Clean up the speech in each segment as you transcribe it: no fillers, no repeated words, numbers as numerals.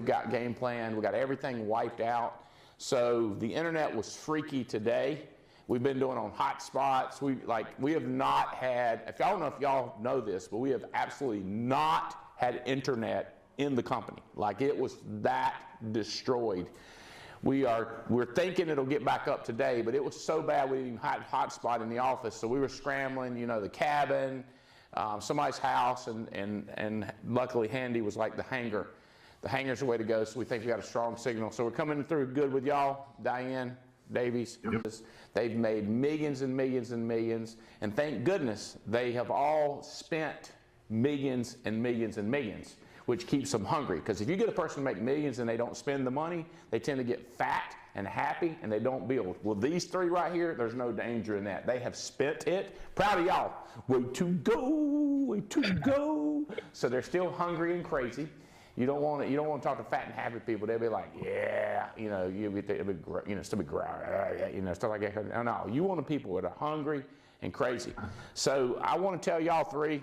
we've got game planned. We got everything wiped out. So the internet was freaky today. We've been doing on hotspots. We have not had, I don't know if y'all know this, but we have absolutely not had internet in the company. Like, it was that destroyed. We're thinking it'll get back up today, but it was so bad we didn't even have hotspot in the office. So we were scrambling, you know, the cabin, somebody's house, and luckily Handy was like the hangar. The hangar's the way to go, so we think we got a strong signal. So we're coming through good with y'all, Diane, Davies. Yep. They've made millions and millions and millions, and thank goodness they have all spent millions and millions and millions, which keeps them hungry. Because if you get a person to make millions and they don't spend the money, they tend to get fat and happy and they don't build. Well, these three right here, there's no danger in that. They have spent it. Proud of y'all. Way to go, way to go. So they're still hungry and crazy. You don't want to talk to fat and happy people. They'll be like, yeah, you know, still be growling, you know, stuff like that. No, you want the people that are hungry and crazy. So I want to tell y'all three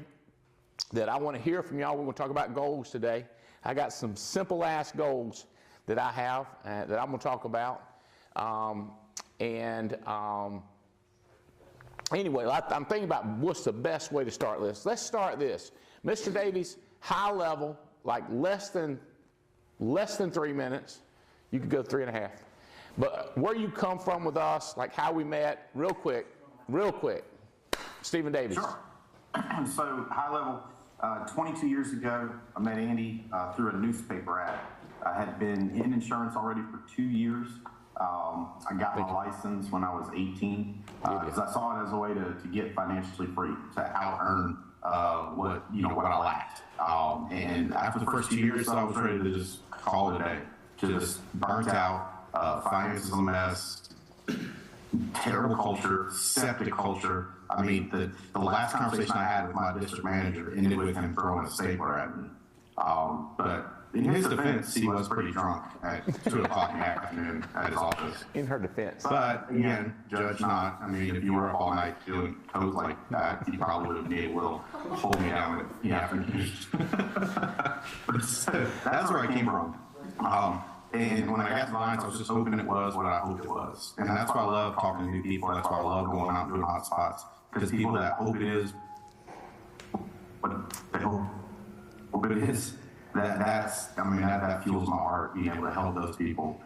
that I want to hear from y'all. We're going to talk about goals today. I got some simple ass goals that I have that I'm going to talk about. Anyway, I'm thinking about what's the best way to start this. Let's start this. Mr. Davies, high level, like less than 3 minutes. You could go 3.5. But where you come from with us, like how we met, real quick. Stephen Davies. Sure. So high level, 22 years ago, I met Andy through a newspaper ad. I had been in insurance already for 2 years. I got my license when I was 18 because I saw it as a way to get financially free, to out-earn what I lacked. And after the first 2 years, I was ready to just call it a day. Just burnt out, finances a mess, terrible culture, septic culture. I mean, the last conversation I had with my district manager ended with him throwing a stapler at me. But in his defense, he was pretty drunk at 2 o'clock in the afternoon at his office. In her defense. But again, judge not. I mean, if you were up all night doing codes like that, you probably would have needed a little hold me down in the afternoon. But that's where I came from. And when I got to the Lions, I was just hoping it was what I hoped it was. And that's why I love talking to new people. That's why I love going out and doing hot spots. Because people that hope it is what they hope it is, that fuels my heart, being able to help those people.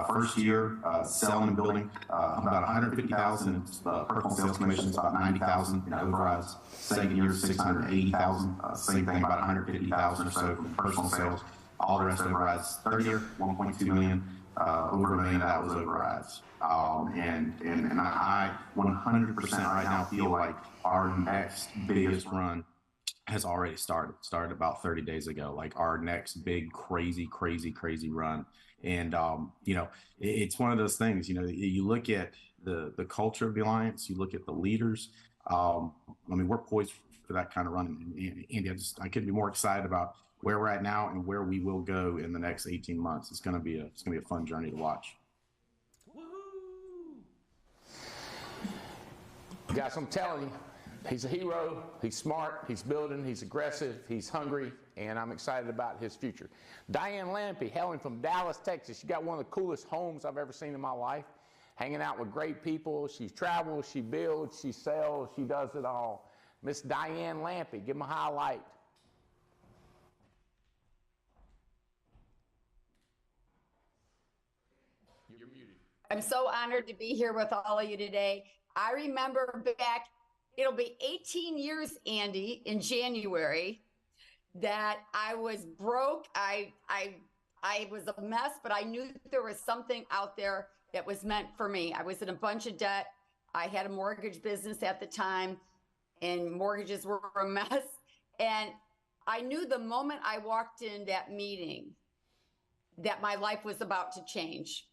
First year, selling and building, about $150,000 in personal sales commissions, about $90,000 in overrides. Second year, $680,000. Same thing, about $150,000 or so from personal sales. All the rest overrides. Third year, $1.2 million. Over $1 million, that was overrides. And I 100% right now feel like our next biggest run has already started about 30 days ago, like our next big, crazy run. And, it's one of those things, you look at the culture of the Alliance, you look at the leaders. We're poised for that kind of run. And Andy, I couldn't be more excited about where we're at now and where we will go in the next 18 months. It's going to be a fun journey to watch. Guys, I'm telling you, he's a hero, he's smart, he's building, he's aggressive, he's hungry, and I'm excited about his future. Diane Lampy, hailing from Dallas, Texas. She got one of the coolest homes I've ever seen in my life, hanging out with great people. She travels, she builds, she sells, she does it all. Miss Diane Lampy, give them a highlight. You're muted. I'm so honored to be here with all of you today. I remember back, it'll be 18 years, Andy, in January, that I was broke. I was a mess, but I knew there was something out there that was meant for me. I was in a bunch of debt. I had a mortgage business at the time, and mortgages were a mess. And I knew the moment I walked in that meeting that my life was about to change.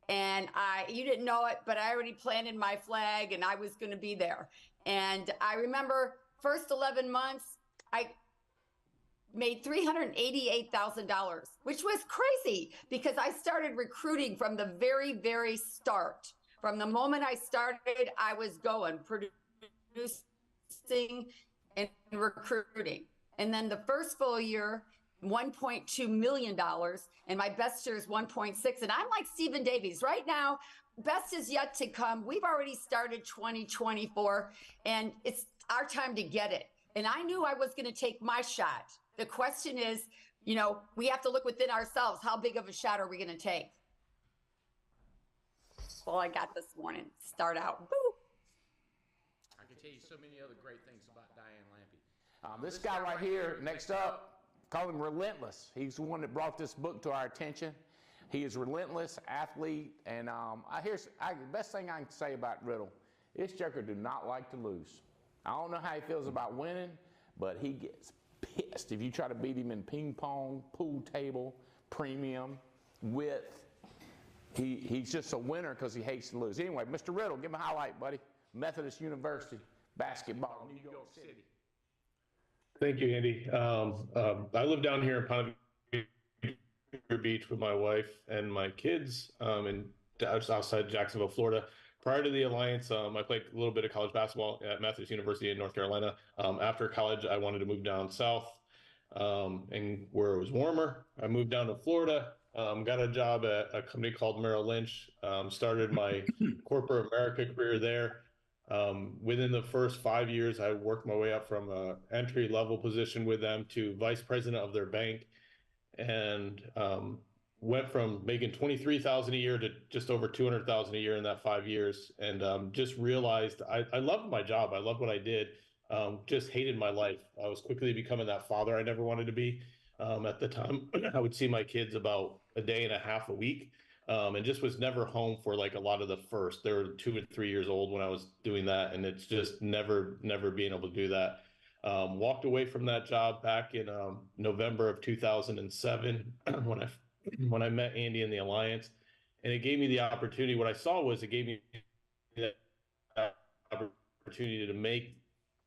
And you didn't know it, but I already planted my flag and I was going to be there. And I remember first 11 months, I made $388,000, which was crazy because I started recruiting from the very, very start. From the moment I started, I was going, producing and recruiting. And then the first full year, $1.2 million, and my best year is 1.6. And I'm like Stephen Davies right now. Best is yet to come. We've already started 2024, and it's our time to get it. And I knew I was going to take my shot. The question is, you know, we have to look within ourselves. How big of a shot are we going to take? Well, I got this morning. Start out. Woo. I can tell you so many other great things about Diane Lampy. This guy right here, next up, call him Relentless. He's the one that brought this book to our attention. He is relentless athlete, and the best thing I can say about Riddle, this joker do not like to lose. I don't know how he feels about winning, but he gets pissed if you try to beat him in ping pong, pool table, premium, width. He's just a winner because he hates to lose. Anyway, Mr. Riddle, give him a highlight, buddy. Methodist University basketball, New York City. Thank you, Andy. I live down here in Palm Beach with my wife and my kids outside Jacksonville, Florida. Prior to the Alliance, I played a little bit of college basketball at Methodist University in North Carolina. After college, I wanted to move down south and where it was warmer. I moved down to Florida, got a job at a company called Merrill Lynch, started my corporate America career there. Within the first 5 years, I worked my way up from an entry-level position with them to vice president of their bank, and went from making $23,000 a year to just over $200,000 a year in that 5 years, and just realized I loved my job. I loved what I did. Just hated my life. I was quickly becoming that father I never wanted to be. At the time, I would see my kids about a day and a half a week, and just was never home for like a lot of the first. They were 2 and 3 years old when I was doing that, and it's just never being able to do that. Walked away from that job back in November of 2007 when I met Andy in the Alliance, and it gave me the opportunity. What I saw was it gave me the opportunity to make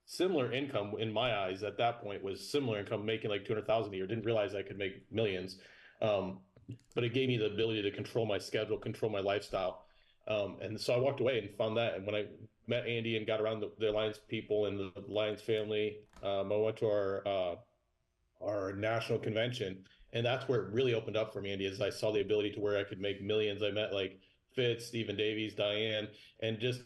similar income. In my eyes at that point was similar income, making like $200,000 a year. Didn't realize I could make millions, but it gave me the ability to control my schedule, control my lifestyle, and so I walked away and found that. And when I met Andy and got around the Alliance people and the Alliance family, I went to our national convention, and that's where it really opened up for me, Andy, as I saw the ability to where I could make millions. I met like Fitz, Stephen Davies, Diane, and just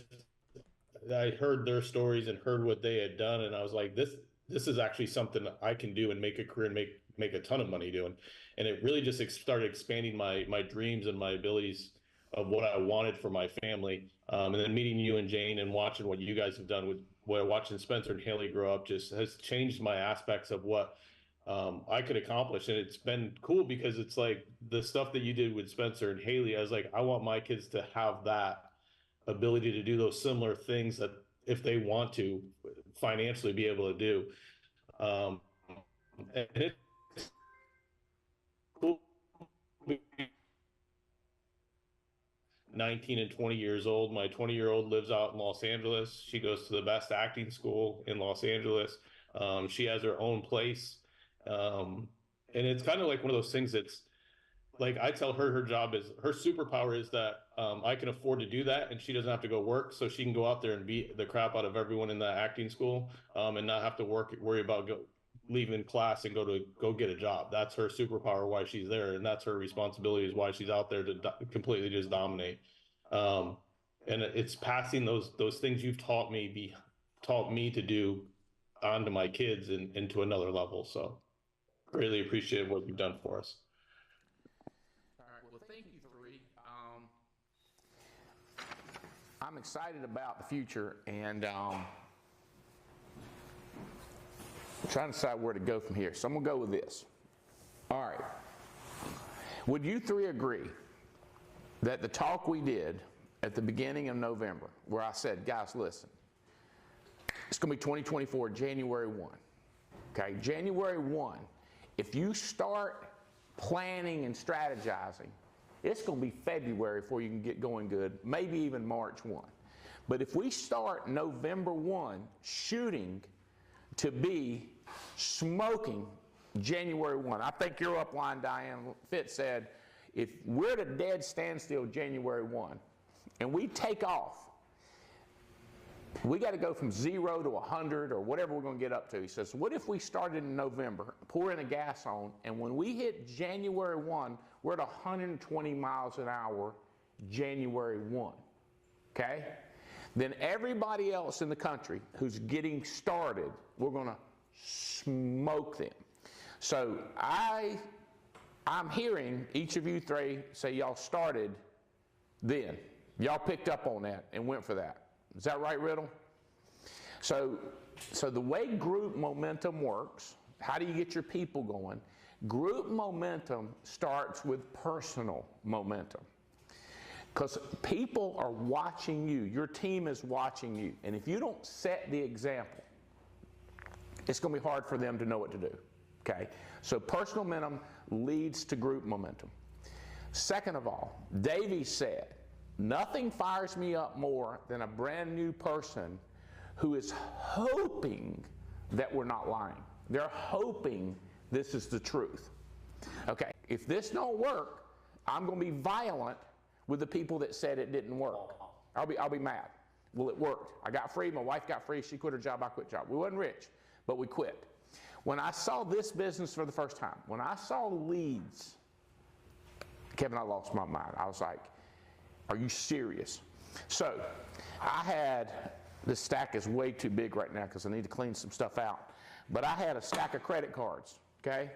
I heard their stories and heard what they had done, and I was like, this is actually something I can do and make a career and make a ton of money doing. And it really just started expanding my dreams and my abilities of what I wanted for my family. And then meeting you and Jane and watching what you guys have done with watching Spencer and Haley grow up just has changed my aspects of what I could accomplish. And it's been cool because it's like the stuff that you did with Spencer and Haley, I was like, I want my kids to have that ability to do those similar things that if they want to financially be able to do. And it's cool. 19 and 20 years old. My 20-year-old lives out in Los Angeles. She goes to the best acting school in Los Angeles. She has her own place. And it's kind of like one of those things that's like, I tell her job is, her superpower is that I can afford to do that, and she doesn't have to go work, so she can go out there and beat the crap out of everyone in that acting school, and not have to worry about leaving class and go get a job. That's her superpower, why she's there, and that's her responsibility, is why she's out there to completely just dominate. And it's passing those things you've taught me to do onto my kids and to another level. So really appreciate what you've done for us. All right, well, thank you three. I'm excited about the future, and trying to decide where to go from here. So I'm going to go with this. All right. Would you three agree that the talk we did at the beginning of November, where I said, guys, listen, it's going to be 2024, January 1. Okay, January 1, if you start planning and strategizing, it's going to be February before you can get going good, maybe even March 1. But if we start November 1 shooting to be smoking January 1, I think your upline, Diane Fitz, said, if we're at a dead standstill January 1 and we take off we got to go from 0 to 100 or whatever we're going to get up to. He says, what if we started in November, pouring the gas on, and when we hit January 1, we're at 120 miles an hour January 1, okay? Then everybody else in the country who's getting started, we're going to smoke them. So I'm hearing each of you three say y'all started then. Y'all picked up on that and went for that. Is that right, Riddle? So the way group momentum works, how do you get your people going? Group momentum starts with personal momentum. Because people are watching you. Your team is watching you. And if you don't set the example, it's going to be hard for them to know what to do. Okay? So personal momentum leads to group momentum. Second of all, Davey said, nothing fires me up more than a brand new person who is hoping that we're not lying. They're hoping this is the truth. Okay, if this don't work, I'm going to be violent with the people that said it didn't work. I'll be mad. Well, it worked. I got free. My wife got free. She quit her job. I quit job. We wasn't rich, but we quit. When I saw this business for the first time, when I saw leads, Kevin, I lost my mind. I was like, are you serious? So I had, this stack is way too big right now because I need to clean some stuff out. But I had a stack of credit cards, okay?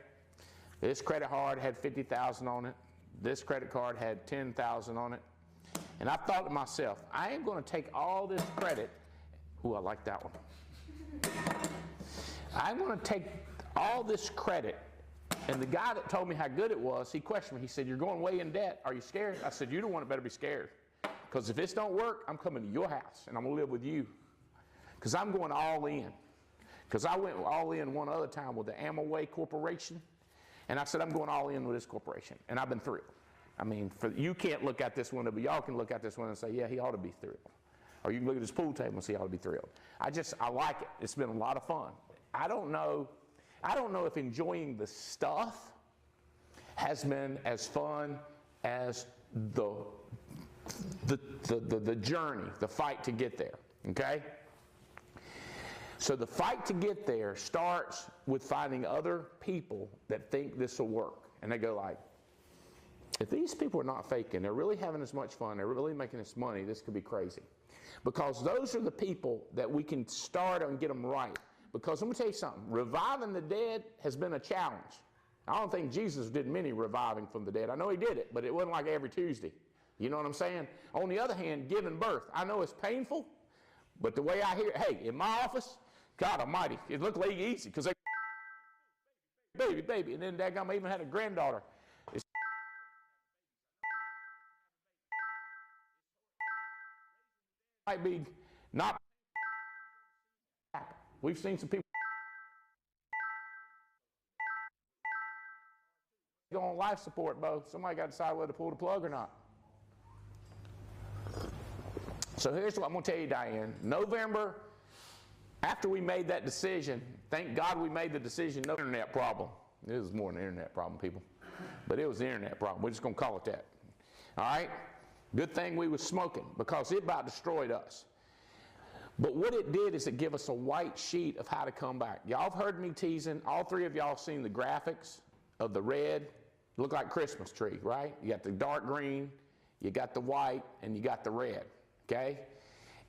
This credit card had 50,000 on it. This credit card had 10,000 on it. And I thought to myself, I ain't going to take all this credit. Ooh, I like that one. I'm going to take all this credit. And the guy that told me how good it was, he questioned me. He said, you're going way in debt. Are you scared? I said, you're the one that better be scared. Because if this don't work, I'm coming to your house and I'm going to live with you. Because I'm going all in. Because I went all in one other time with the Amway Corporation. And I said, I'm going all in with this corporation. And I've been thrilled. I mean, you can't look at this window, but y'all can look at this window and say, yeah, he ought to be thrilled. Or you can look at his pool table and see he ought to be thrilled. I like it. It's been a lot of fun. I don't know if enjoying the stuff has been as fun as the journey, the fight to get there, okay? So the fight to get there starts with finding other people that think this will work. And they go like, if these people are not faking, they're really having as much fun, they're really making this money, this could be crazy. Because those are the people that we can start and get them right. Because let me tell you something, reviving the dead has been a challenge. I don't think Jesus did many reviving from the dead. I know he did it, but it wasn't like every Tuesday. You know what I'm saying? On the other hand, giving birth, I know it's painful, but the way I hear it, hey, in my office, God almighty, it looked like easy because they, baby, and then daggum, I even had a granddaughter. It's might be not. We've seen some people go on life support, Bo. Somebody got to decide whether to pull the plug or not. So here's what I'm going to tell you, Diane. November, after we made that decision, thank God we made the decision, no internet problem. It was more than an internet problem, people. But it was the internet problem. We're just going to call it that. All right? Good thing we was smoking because it about destroyed us. But what it did is it gave us a white sheet of how to come back. Y'all have heard me teasing. All three of y'all seen the graphics of the red. Look like Christmas tree, right? You got the dark green, you got the white, and you got the red, okay?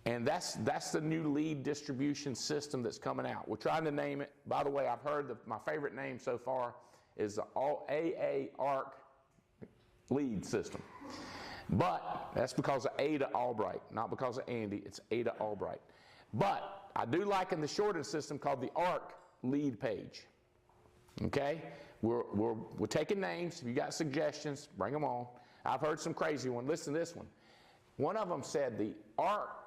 And that's the new lead distribution system that's coming out. We're trying to name it. By the way, I've heard my favorite name so far is the AA ARC lead system. But that's because of Ada Albright, not because of Andy. It's Ada Albright. But I do like in the shortened system called the ARC lead page. Okay? We're taking names. If you got suggestions, bring them on. I've heard some crazy ones. Listen to this one. One of them said the ARC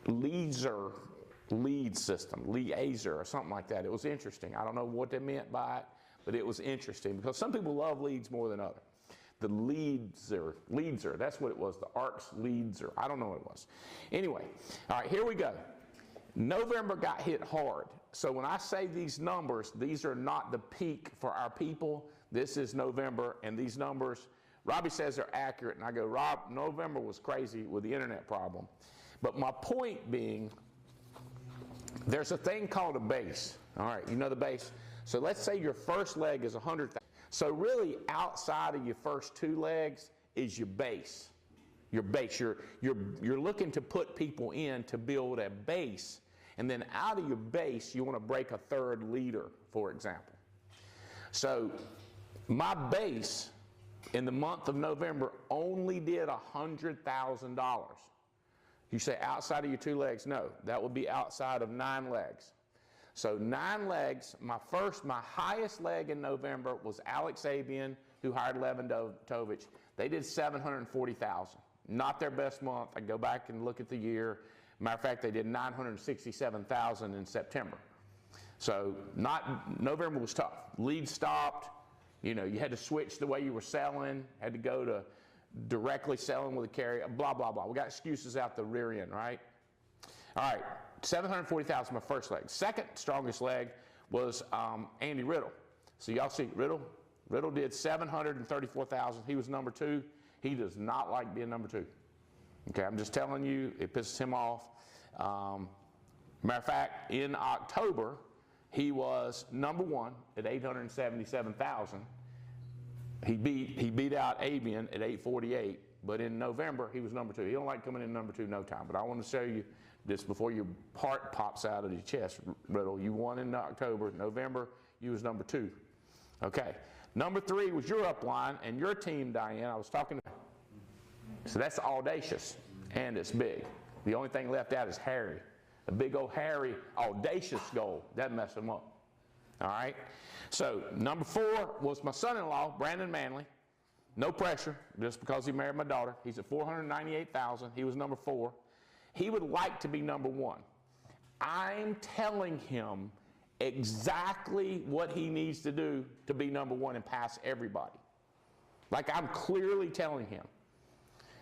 lead system, Liazer or something like that. It was interesting. I don't know what they meant by it, but it was interesting because some people love leads more than others. The Leadser, that's what it was, the ARC's Leadser. I don't know what it was. Anyway, all right, here we go. November got hit hard. So when I say these numbers, these are not the peak for our people. This is November, and these numbers, Robbie says they're accurate, and I go, Rob, November was crazy with the internet problem. But my point being, there's a thing called a base. All right, you know the base? So let's say your first leg is 100,000. So really outside of your first 2 legs is your base. Your base. You're looking to put people in to build a base. And then out of your base, you want to break a 3rd leader, for example. So my base in the month of November only did $100,000. You say outside of your 2 legs? No, that would be outside of 9 legs. So 9 legs, my highest leg in November was Alex Abian, who hired Levin Tovich. They did $740,000. Not their best month. I go back and look at the year. Matter of fact, they did $967,000 in September. So November was tough. Lead stopped. You know, you had to switch the way you were selling, had to go to directly selling with a carrier, blah, blah, blah. We got excuses out the rear end, right? All right, $740,000 my first leg. Second strongest leg was Andy Riddle. So y'all see Riddle? Riddle did $734,000. He was number 2. He does not like being number 2. Okay, I'm just telling you, it pisses him off. Matter of fact, in October, he was number 1 at $877,000. He beat out Abian at $848, but in November, he was number 2. He don't like coming in number 2 no time, but I want to show you this before your heart pops out of your chest, Riddle. You won in October. November, you was number 2. Okay, number 3 was your upline and your team, Diane. I was talking to. So that's audacious, and it's big. The only thing left out is Harry. A big old hairy, audacious goal. That messed him up. All right? So number 4 was my son-in-law, Brandon Manley. No pressure, just because he married my daughter. He's at $498,000. He was number 4. He would like to be number 1. I'm telling him exactly what he needs to do to be number 1 and pass everybody. Like I'm clearly telling him.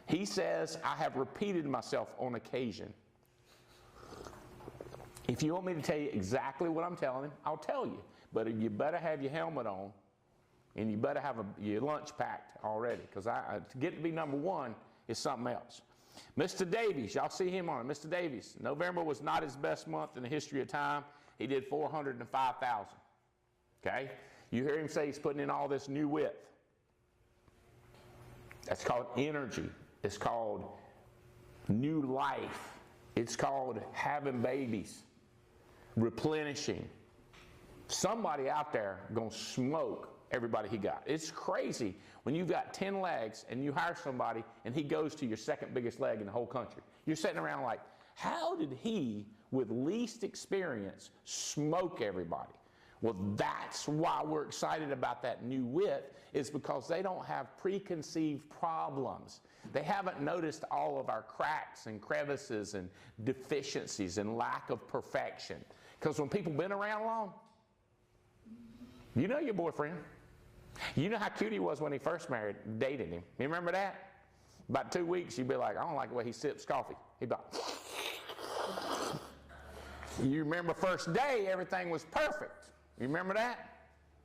He says, I have repeated myself on occasion. If you want me to tell you exactly what I'm telling him, I'll tell you. But you better have your helmet on, and you better have your lunch packed already, because to get to be number 1 is something else. Mr. Davies, y'all see him on it. Mr. Davies, November was not his best month in the history of time. He did $405,000. Okay? You hear him say he's putting in all this new width. That's called energy. It's called new life. It's called having babies, replenishing. Somebody out there going to smoke everybody he got. It's crazy when you've got 10 legs and you hire somebody and he goes to your second biggest leg in the whole country. You're sitting around like, how did he, with least experience, smoke everybody? Well, that's why we're excited about that new width, is because they don't have preconceived problems. They haven't noticed all of our cracks and crevices and deficiencies and lack of perfection. Because when people been around long, you know your boyfriend. You know how cute he was when he first dated him. You remember that? About 2 weeks, you'd be like, I don't like the way he sips coffee. He'd be like, you remember first day, everything was perfect. You remember that?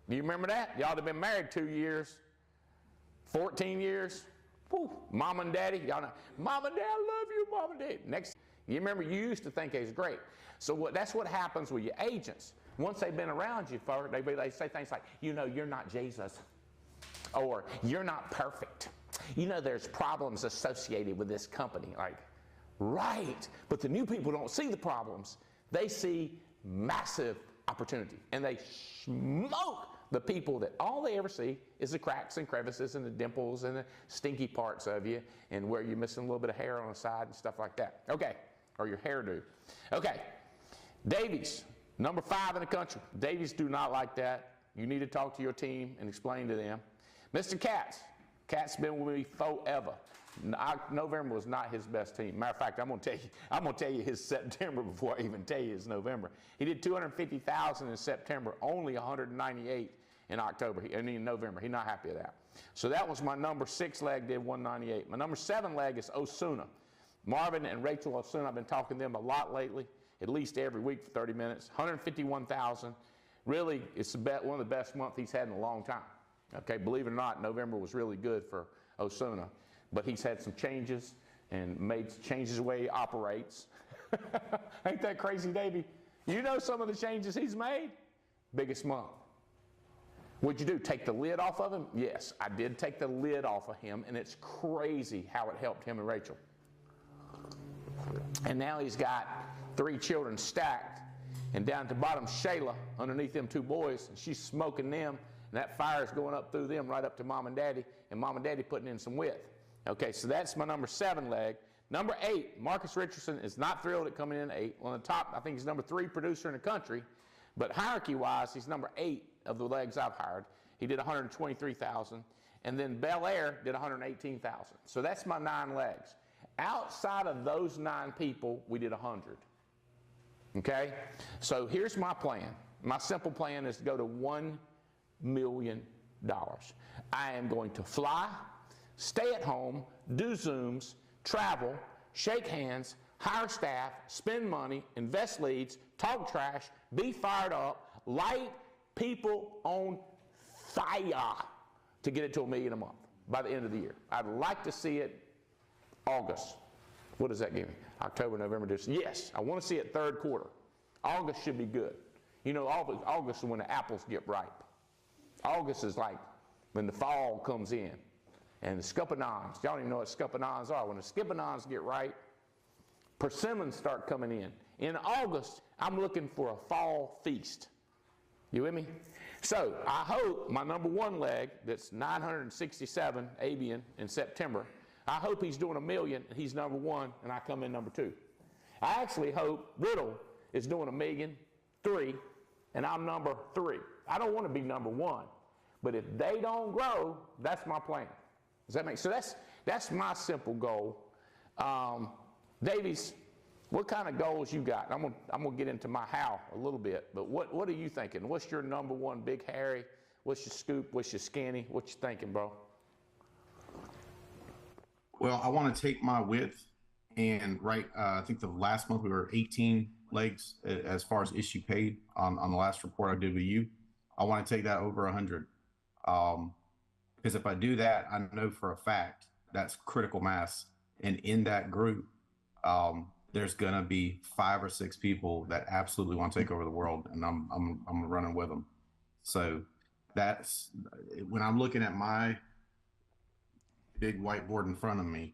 You remember that? Y'all have been married 2 years, 14 years. Whew. Mom and daddy, y'all know, Mom and Dad, I love you, Mom and Dad. Next, you remember you used to think it was great. So that's what happens with your agents. Once they've been around you, they say things like, you know, you're not Jesus. Or, you're not perfect. You know, there's problems associated with this company. Like, right. But the new people don't see the problems. They see massive opportunity. And they smoke the people that all they ever see is the cracks and crevices and the dimples and the stinky parts of you and where you're missing a little bit of hair on the side and stuff like that. Okay. Or your hairdo. Okay. Davies. Number 5 in the country. Davies do not like that. You need to talk to your team and explain to them. Mr. Katz. Katz been with me forever. November was not his best team. Matter of fact, I'm gonna tell you his September before I even tell you his November. He did $250,000 in September, only $198 in October. In November. He's not happy with that. So that was my number 6 leg, did $198. My number 7 leg is Osuna. Marvin and Rachel Osuna. I've been talking to them a lot lately, at least every week for 30 minutes. $151,000. Really, it's one of the best months he's had in a long time. Okay, believe it or not, November was really good for Osuna. But he's had some changes, and changes the way he operates. Ain't that crazy, Davey? You know some of the changes he's made? Biggest month. What'd you do? Take the lid off of him? Yes, I did take the lid off of him, and it's crazy how it helped him and Rachel. And now he's got 3 children stacked, and down at the bottom, Shayla, underneath them 2 boys, and she's smoking them, and that fire's going up through them right up to Mom and Daddy, and Mom and Daddy putting in some width. Okay, so that's my number 7 leg. Number 8, Marcus Richardson is not thrilled at coming in at 8. On the top, I think he's number 3 producer in the country, but hierarchy-wise, he's number 8 of the legs I've hired. He did 123,000, and then Bel Air did 118,000. So that's my 9 legs. Outside of those 9 people, we did 100. Okay? So here's my plan. My simple plan is to go to $1 million. I am going to fly, stay at home, do Zooms, travel, shake hands, hire staff, spend money, invest leads, talk trash, be fired up, light people on fire to get it to $1 million a month by the end of the year. I'd like to see it August. What does that give me? October, November, December. Yes, I want to see it third quarter. August should be good. You know, August is when the apples get ripe. August is like when the fall comes in. And the scuppernons, y'all don't even know what scuppernons are. When the scuppernons get ripe, persimmons start coming in. In August, I'm looking for a fall feast. You with me? So I hope my number 1 leg, that's 967 avian in September, I hope he's doing $1 million and he's number 1 and I come in number 2. I actually hope Riddle is doing $1,000,003 and I'm number 3. I don't want to be number 1, but if they don't grow, that's my plan. Does that make sense? So that's my simple goal. Davies, what kind of goals you got? I'm gonna get into my how a little bit, but what are you thinking? What's your number 1 big Harry? What's your scoop? What's your skinny? What you thinking, bro? Well, I want to take my width and I think the last month we were 18 legs as far as issue paid on the last report I did with you. I want to take that over 100. Because if I do that, I know for a fact that's critical mass. And in that group, there's gonna be 5 or 6 people that absolutely want to take over the world, and I'm running with them. So that's when I'm looking at my big whiteboard in front of me,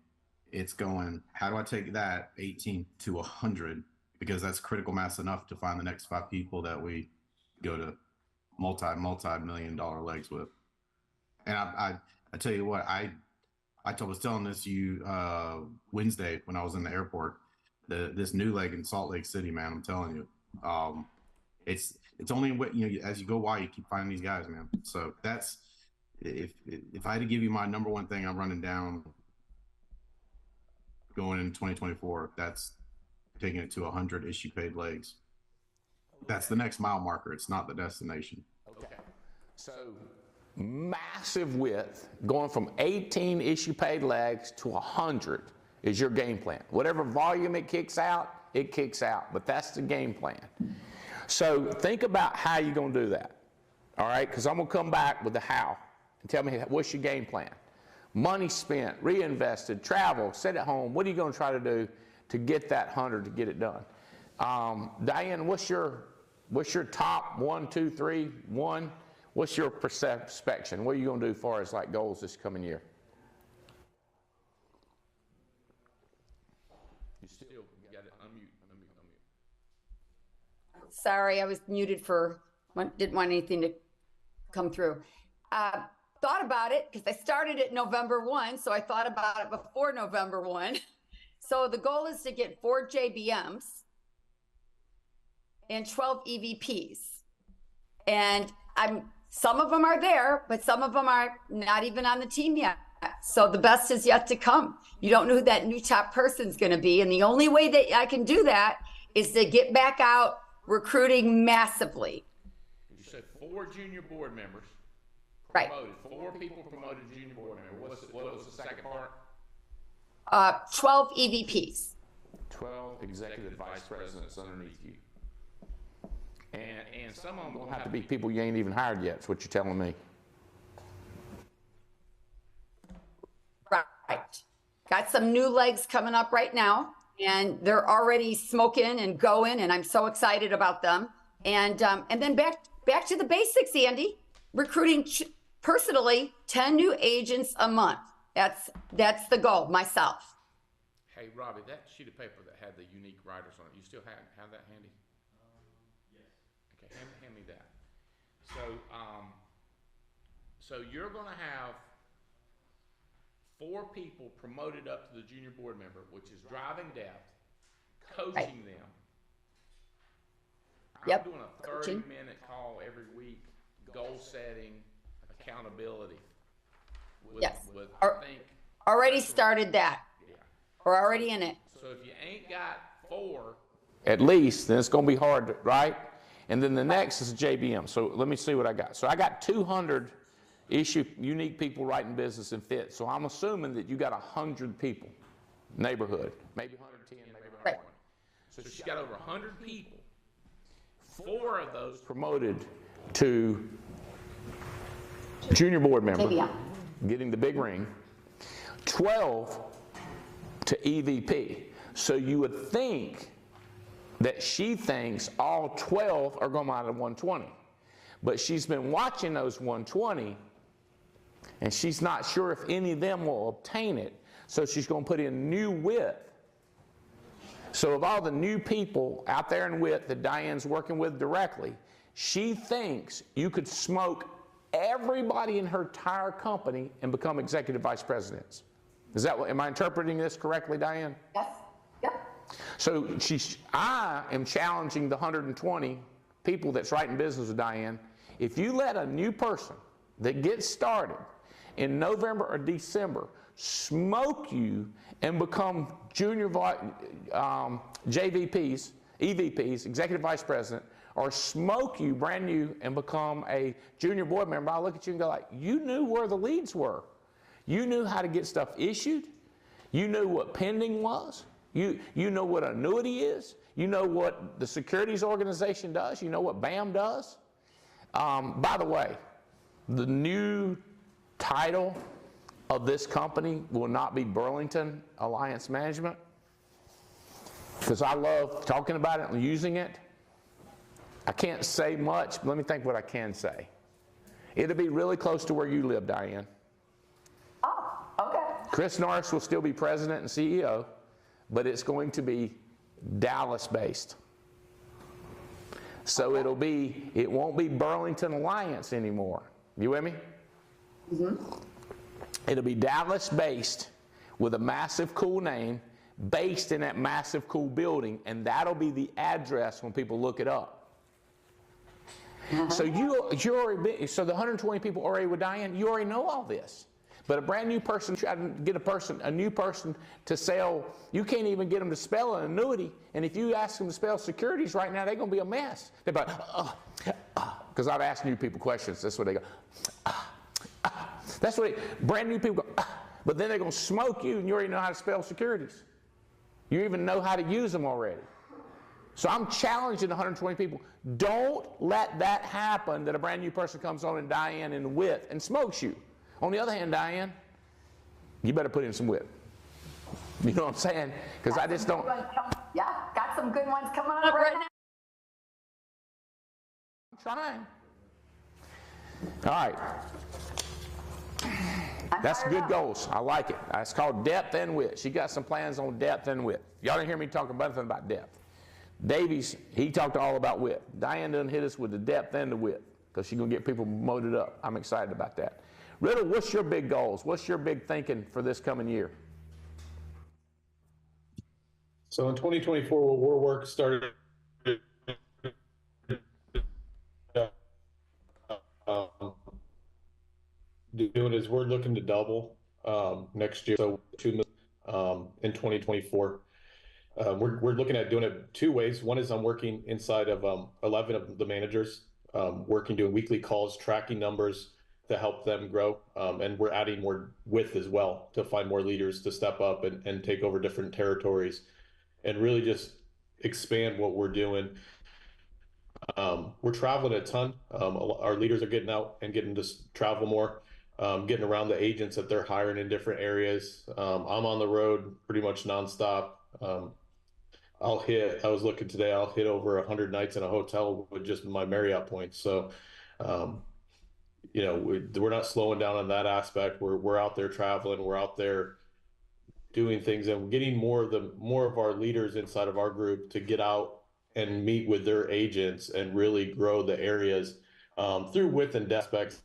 it's going, how do I take that 18 to 100? Because that's critical mass enough to find the next 5 people that we go to multi-million-dollar legs with. And I tell you what, I was telling this to you Wednesday when I was in the airport. This new leg in Salt Lake City, man, I'm telling you, it's only what, you know, as you go wide, you keep finding these guys, man. So that's, if I had to give you my number 1 thing I'm running down going into 2024, that's taking it to 100 issue paid legs. That's the next mile marker. It's not the destination. Okay. So massive width, going from 18 issue paid legs to 100 is your game plan. Whatever volume it kicks out, but that's the game plan. So think about how you're going to do that. All right, because I'm going to come back with the how and tell me what's your game plan. Money spent, reinvested, travel, sit at home. What are you going to try to do to get that 100 to get it done? Diane, what's your top 1, 2, 3, 1? What's your perception? What are you going to do as far as like goals this coming year? You got to unmute. Sorry, I was muted didn't want anything to come through. Thought about it because I started at November 1, so I thought about it before November 1. So the goal is to get 4 JBMs and 12 EVPs. And some of them are there, but some of them are not even on the team yet. So the best is yet to come. You don't know who that new top person's going to be. And the only way that I can do that is to get back out recruiting massively. You said 4 junior board members promoted. Right. 4 people promoted junior board members. What was the second part? 12 EVPs. 12 executive vice presidents underneath you. And some of them will have to be people you ain't even hired yet, is what you're telling me. Right. got some new legs coming up right now, and they're already smoking and going, and I'm so excited about them. And then back to the basics, Andy. Recruiting personally 10 new agents a month. That's the goal myself. Hey, Robbie, that sheet of paper that had the unique writers on it, you still have that handy? Yes. Okay, hand me that. So you're going to have 4 people promoted up to the junior board member, which is driving depth, coaching them. Yep. I'm doing a 30-minute call every week, goal setting, accountability. Yes. I think already started that. Yeah. We're already in it. So if you ain't got 4, at least, then it's going to be hard, right? And then the next is JBM. So let me see what I got. So I got 200 unique people writing business and fit. So I'm assuming that you got 100 people, neighborhood, maybe 110, maybe 120. Right. So she's got over 100 people. 4 of those promoted to junior board member, getting the big ring. 12 to EVP. So you would think that she thinks all 12 are going out of 120. But she's been watching those 120, and she's not sure if any of them will obtain it. So she's going to put in new width. So of all the new people out there in width that Diane's working with directly, she thinks you could smoke everybody in her entire company and become executive vice presidents. Is that what, am I interpreting this correctly, Diane? Yes. Yep. So I am challenging the 120 people that's writing business with Diane. If you let a new person that gets started in November or December smoke you and become junior JVPs, EVPs, executive vice president, or smoke you brand new and become a junior board member, I'll look at you and go like, you knew where the leads were. You knew how to get stuff issued. You knew what pending was. You know what annuity is. You know what the securities organization does. You know what BAM does. By the way, the new title of this company will not be Burlington Alliance Management, because I love talking about it and using it. I can't say much, but let me think what I can say. It'll be really close to where you live, Diane. Oh, okay. Chris Norris will still be president and CEO, but it's going to be Dallas-based. So it won't be Burlington Alliance anymore. You with me? Mm-hmm. It'll be Dallas-based with a massive cool name, based in that massive cool building, and that'll be the address when people look it up. So you're already so the 120 people already with Diane, you already know all this. But a brand new person, try to get a new person to sell, you can't even get them to spell an annuity. And if you ask them to spell securities right now, they're going to be a mess. They're like, because I've asked new people questions. That's what they go, That's what brand new people go, but then they're going to smoke you and you already know how to spell securities. You even know how to use them already. So I'm challenging 120 people. Don't let that happen, that a brand new person comes on and Diane in width and smokes you. On the other hand, Diane, you better put in some width. You know what I'm saying? Because I just don't. Yeah, got some good ones coming up right now. I'm trying. All right. That's good goals. I like it. It's called depth and width. She got some plans on depth and width. Y'all didn't hear me talk about anything about depth. Davies, he talked all about width. Diane done hit us with the depth and the width because she's going to get people promoted up. I'm excited about that. Riddle, what's your big goals? What's your big thinking for this coming year? So in 2024, what work started doing is we're looking to double next year, so 2 million in 2024. We're looking at doing it 2 ways. One is I'm working inside of 11 of the managers, doing weekly calls, tracking numbers to help them grow, and we're adding more width as well to find more leaders to step up and take over different territories and really just expand what we're doing. We're traveling a ton. Our leaders are getting out and getting to travel more. getting around the agents that they're hiring in different areas. I'm on the road pretty much nonstop. I was looking today, I'll hit over 100 nights in a hotel with just my Marriott points. So, um, we're not slowing down on that aspect. We're out there traveling, we're out there doing things, and we're getting more of our leaders inside of our group to get out and meet with their agents and really grow the areas through width and depth aspects.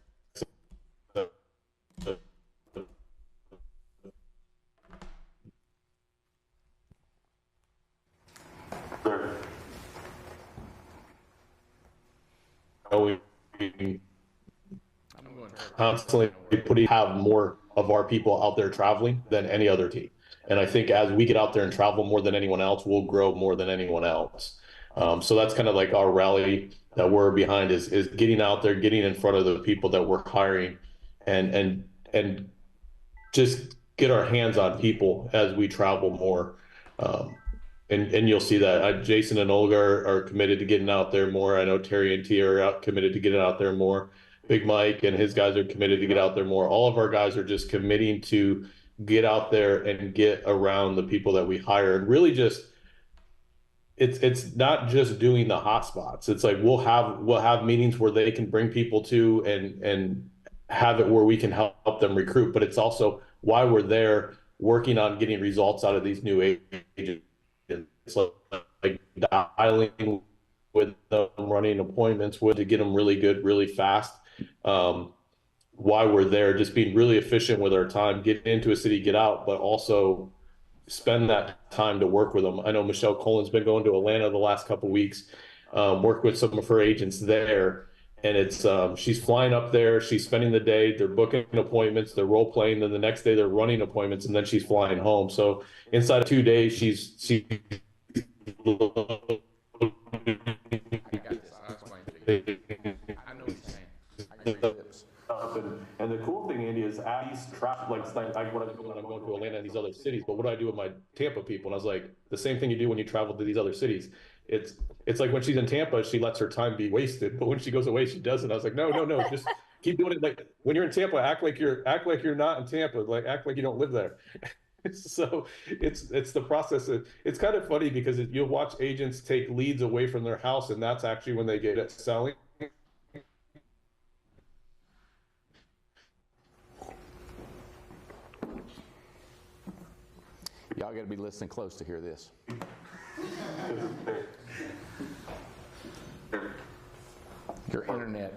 We constantly have more of our people out there traveling than any other team. And I think as we get out there and travel more than anyone else, we'll grow more than anyone else. So that's kind of like our rally that we're behind is getting out there, getting in front of the people that we're hiring, and just get our hands on people as we travel more. And you'll see that Jason and Olga are committed to getting out there more. I know Terry and Tia are committed to getting out there more. Big Mike and his guys are committed to get out there more. All of our guys are just committing to get out there and get around the people that we hire, and really just it's not just doing the hot spots. It's like we'll have meetings where they can bring people to and have it where we can help them recruit, but it's also why we're there working on getting results out of these new agents. It's like dialing with them, running appointments to get them really good, really fast. Why we're there, just being really efficient with our time, get into a city, get out, but also spend that time to work with them. I know Michelle Colin's been going to Atlanta the last couple of weeks, work with some of her agents there. And it's she's flying up there, she's spending the day, they're booking appointments, they're role playing, then the next day they're running appointments, and then she's flying home. So inside of 2 days, she I got this. I'll explain to you. I know what you're saying. I can read lips. And the cool thing, Andy, is Abby's traffic, like when I'm going to Atlanta and these other cities, but what do I do with my Tampa people? And I was like, the same thing you do when you travel to these other cities. It's like when she's in Tampa, she lets her time be wasted, but when she goes away, she doesn't. I was like, no, just keep doing it. Like when you're in Tampa, act like you're not in Tampa, like act like you don't live there. So it's the process. It's kind of funny because you'll watch agents take leads away from their house, and that's actually when they get it selling. Y'all got to be listening close to hear this. Your internet.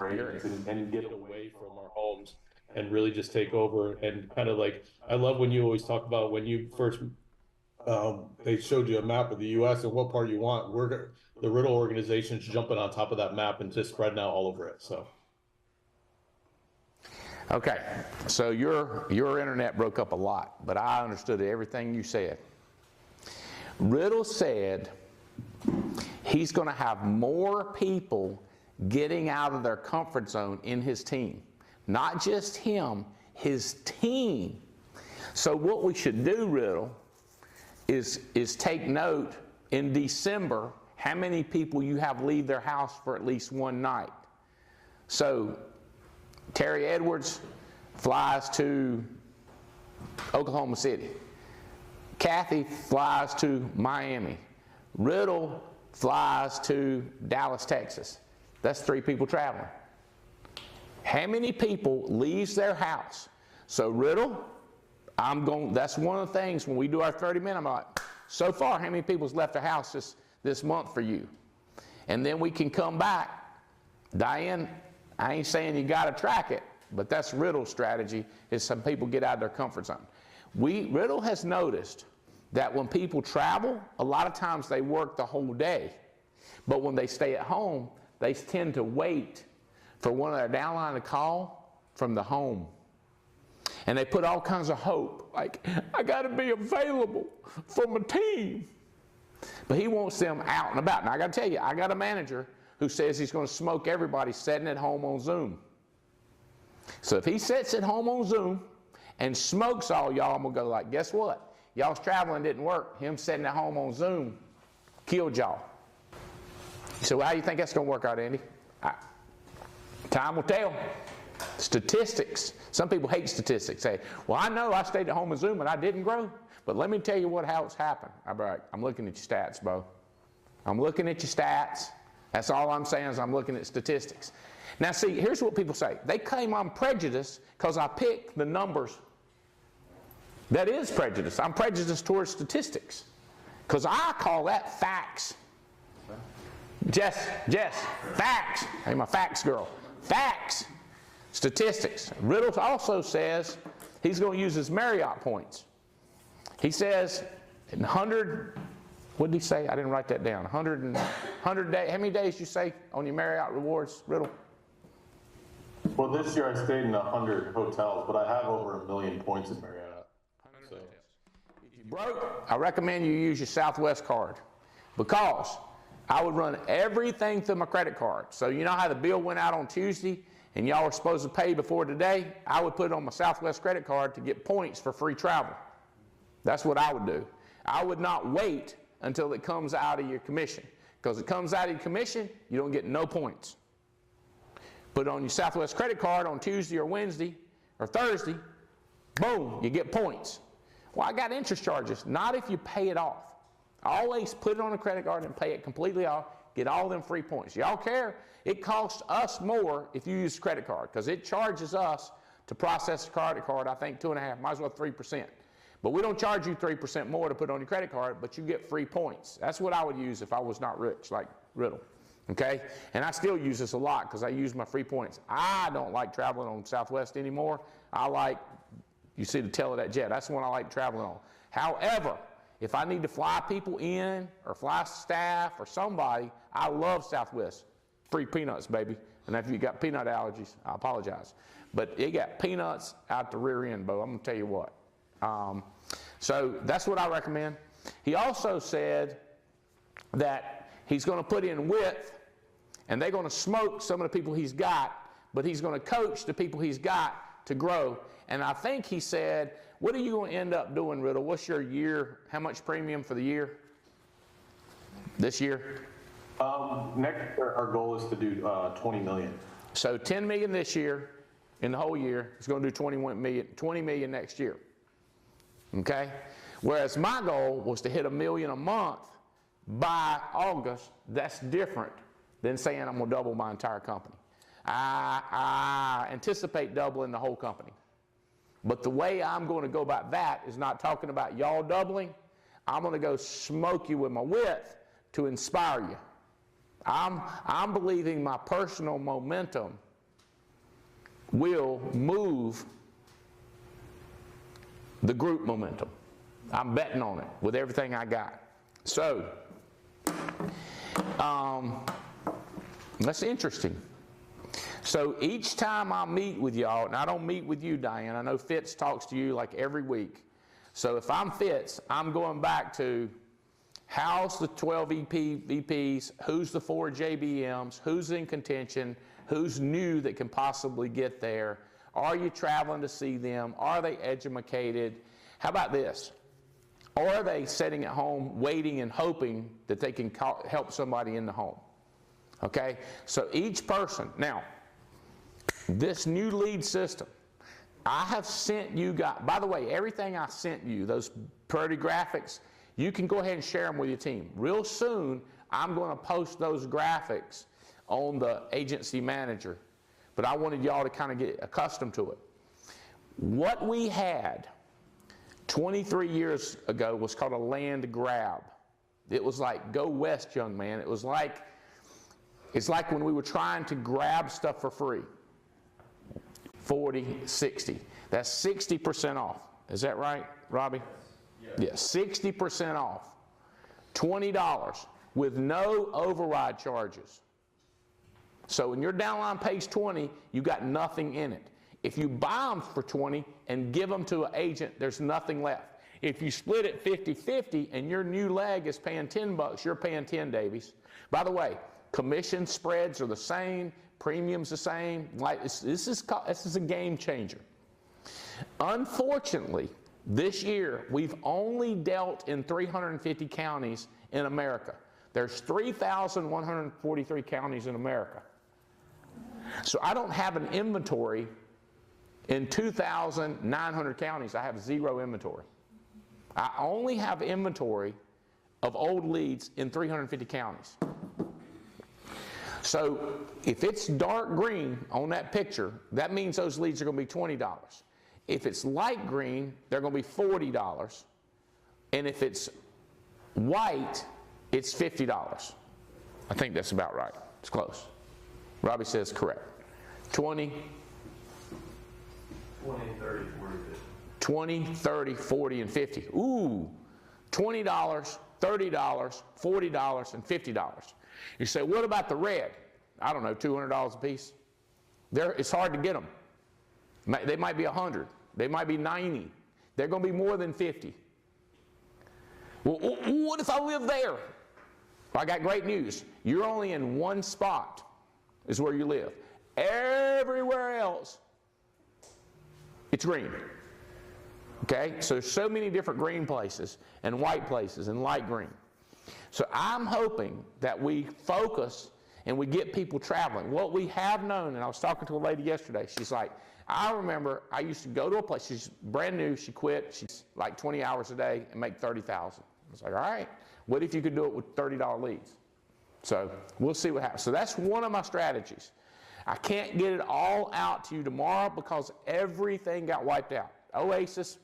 And get away from our homes and really just take over and kind of like, I love when you always talk about when you first, they showed you a map of the U.S. and what part you want. The Riddle organization's jumping on top of that map and just spreading out all over it. So. Okay, so your internet broke up a lot, but I understood everything you said. Riddle said he's going to have more people getting out of their comfort zone in his team. Not just him, his team. So what we should do, Riddle, is take note in December how many people you have leave their house for at least one night. So Terry Edwards flies to Oklahoma City. Kathy flies to Miami. Riddle flies to Dallas, Texas. That's 3 people traveling. How many people leaves their house? So Riddle, that's one of the things when we do our 30 minutes, I'm like, so far, how many people's left their house this month for you? And then we can come back. Diane, I ain't saying you got to track it, but that's Riddle's strategy, is some people get out of their comfort zone. Riddle has noticed that when people travel, a lot of times they work the whole day. But when they stay at home, they tend to wait for one of their downline to call from the home. And they put all kinds of hope, like, I got to be available for my team. But he wants them out and about. Now, I got to tell you, I got a manager who says he's going to smoke everybody sitting at home on Zoom. So if he sits at home on Zoom and smokes all y'all, I'm going to go like, guess what? Y'all's traveling didn't work. Him sitting at home on Zoom killed y'all. So how do you think that's going to work out, Andy? Time will tell. Statistics. Some people hate statistics. Say, well, I know I stayed at home with Zoom and I didn't grow, but let me tell you how it's happened. I'm looking at your stats, Bo. I'm looking at your stats. That's all I'm saying is I'm looking at statistics. Now see, here's what people say. They claim I'm prejudiced because I pick the numbers. That is prejudice. I'm prejudiced towards statistics because I call that facts. Jess, facts. Hey, my facts girl. Facts. Statistics. Riddle also says he's going to use his Marriott points. He says in 100, what did he say? I didn't write that down. 100 days. How many days you say on your Marriott rewards, Riddle? Well, this year I stayed in 100 hotels, but I have over 1 million points in Marriott. So. If you broke, I recommend you use your Southwest card because I would run everything through my credit card. So you know how the bill went out on Tuesday and y'all were supposed to pay before today? I would put it on my Southwest credit card to get points for free travel. That's what I would do. I would not wait until it comes out of your commission. Because it comes out of your commission, you don't get no points. Put it on your Southwest credit card on Tuesday or Wednesday or Thursday, boom, you get points. Well, I got interest charges. Not if you pay it off. Always put it on a credit card and pay it completely off. Get all them free points. Y'all care? It costs us more if you use credit card because it charges us to process the credit card, I think 2.5%, might as well 3%. But we don't charge you 3% more to put on your credit card, but you get free points. That's what I would use if I was not rich, like Riddle. Okay? And I still use this a lot because I use my free points. I don't like traveling on Southwest anymore. I like, you see the tail of that jet. That's the one I like traveling on. However, if I need to fly people in or fly staff or somebody, I love Southwest. Free peanuts, baby. And if you got peanut allergies, I apologize. But it got peanuts out the rear end, Bo. I'm going to tell you what. So that's what I recommend. He also said that he's going to put in width and they're going to smoke some of the people he's got, but he's going to coach the people he's got to grow. And I think he said, what are you going to end up doing, Riddle? What's your year? How much premium for the year? This year? Next year, our goal is to do 20 million. So 10 million this year, in the whole year. He's going to do 20 million next year. Okay? Whereas my goal was to hit $1 million a month by August. That's different than saying I'm going to double my entire company. I anticipate doubling the whole company. But the way I'm going to go about that is not talking about y'all doubling. I'm going to go smoke you with my width to inspire you. I'm believing my personal momentum will move the group momentum. I'm betting on it with everything I got. So, that's interesting. So each time I meet with y'all, and I don't meet with you, Diane, I know Fitz talks to you like every week. So if I'm Fitz, I'm going back to how's the 12 VPs, who's the 4 JBMs, who's in contention, who's new that can possibly get there, are you traveling to see them, are they educated? How about this? Or are they sitting at home waiting and hoping that they can help somebody in the home? Okay, so each person, now, this new lead system, I have sent you guys, by the way, everything I sent you, those pretty graphics, you can go ahead and share them with your team. Real soon, I'm going to post those graphics on the agency manager, but I wanted y'all to kind of get accustomed to it. What we had 23 years ago was called a land grab. It was like, go west, young man. It was like, it's like when we were trying to grab stuff for free. 40, 60. That's 60% off. Is that right, Robbie? Yeah, 60% off. $20 with no override charges. So when you're downline page 20, you got nothing in it. If you buy them for 20 and give them to an agent, there's nothing left. If you split it 50-50 and your new leg is paying $10, you're paying 10, Davies. By the way, commission spreads are the same, premiums the same. Like this is a game changer. Unfortunately, this year we've only dealt in 350 counties in America. There's 3,143 counties in America. So I don't have an inventory In 2,900 counties, I have 0 inventory. I only have inventory of old leads in 350 counties. So if it's dark green on that picture, that means those leads are going to be $20. If it's light green, they're going to be $40. And if it's white, it's $50. I think that's about right. It's close. Robbie says correct. 20, 30, 40, 50. 20, 30, 40, and 50. Ooh, $20, $30, $40, and $50. You say, what about the red? I don't know, $200 a piece. It's hard to get them. They might be 100. They might be 90. They're going to be more than 50. Well, what if I live there? I got great news. You're only in one spot is where you live. Everywhere else, it's green. Okay? So there's so many different green places and white places and light green. So I'm hoping that we focus and we get people traveling. What we have known, and I was talking to a lady yesterday, she's like, I remember I used to go to a place, she's brand new, she quit, she's like 20 hours a day and make $30,000. I was like, all right, what if you could do it with $30 leads? So we'll see what happens. So that's one of my strategies. I can't get it all out to you tomorrow because everything got wiped out. Oasis,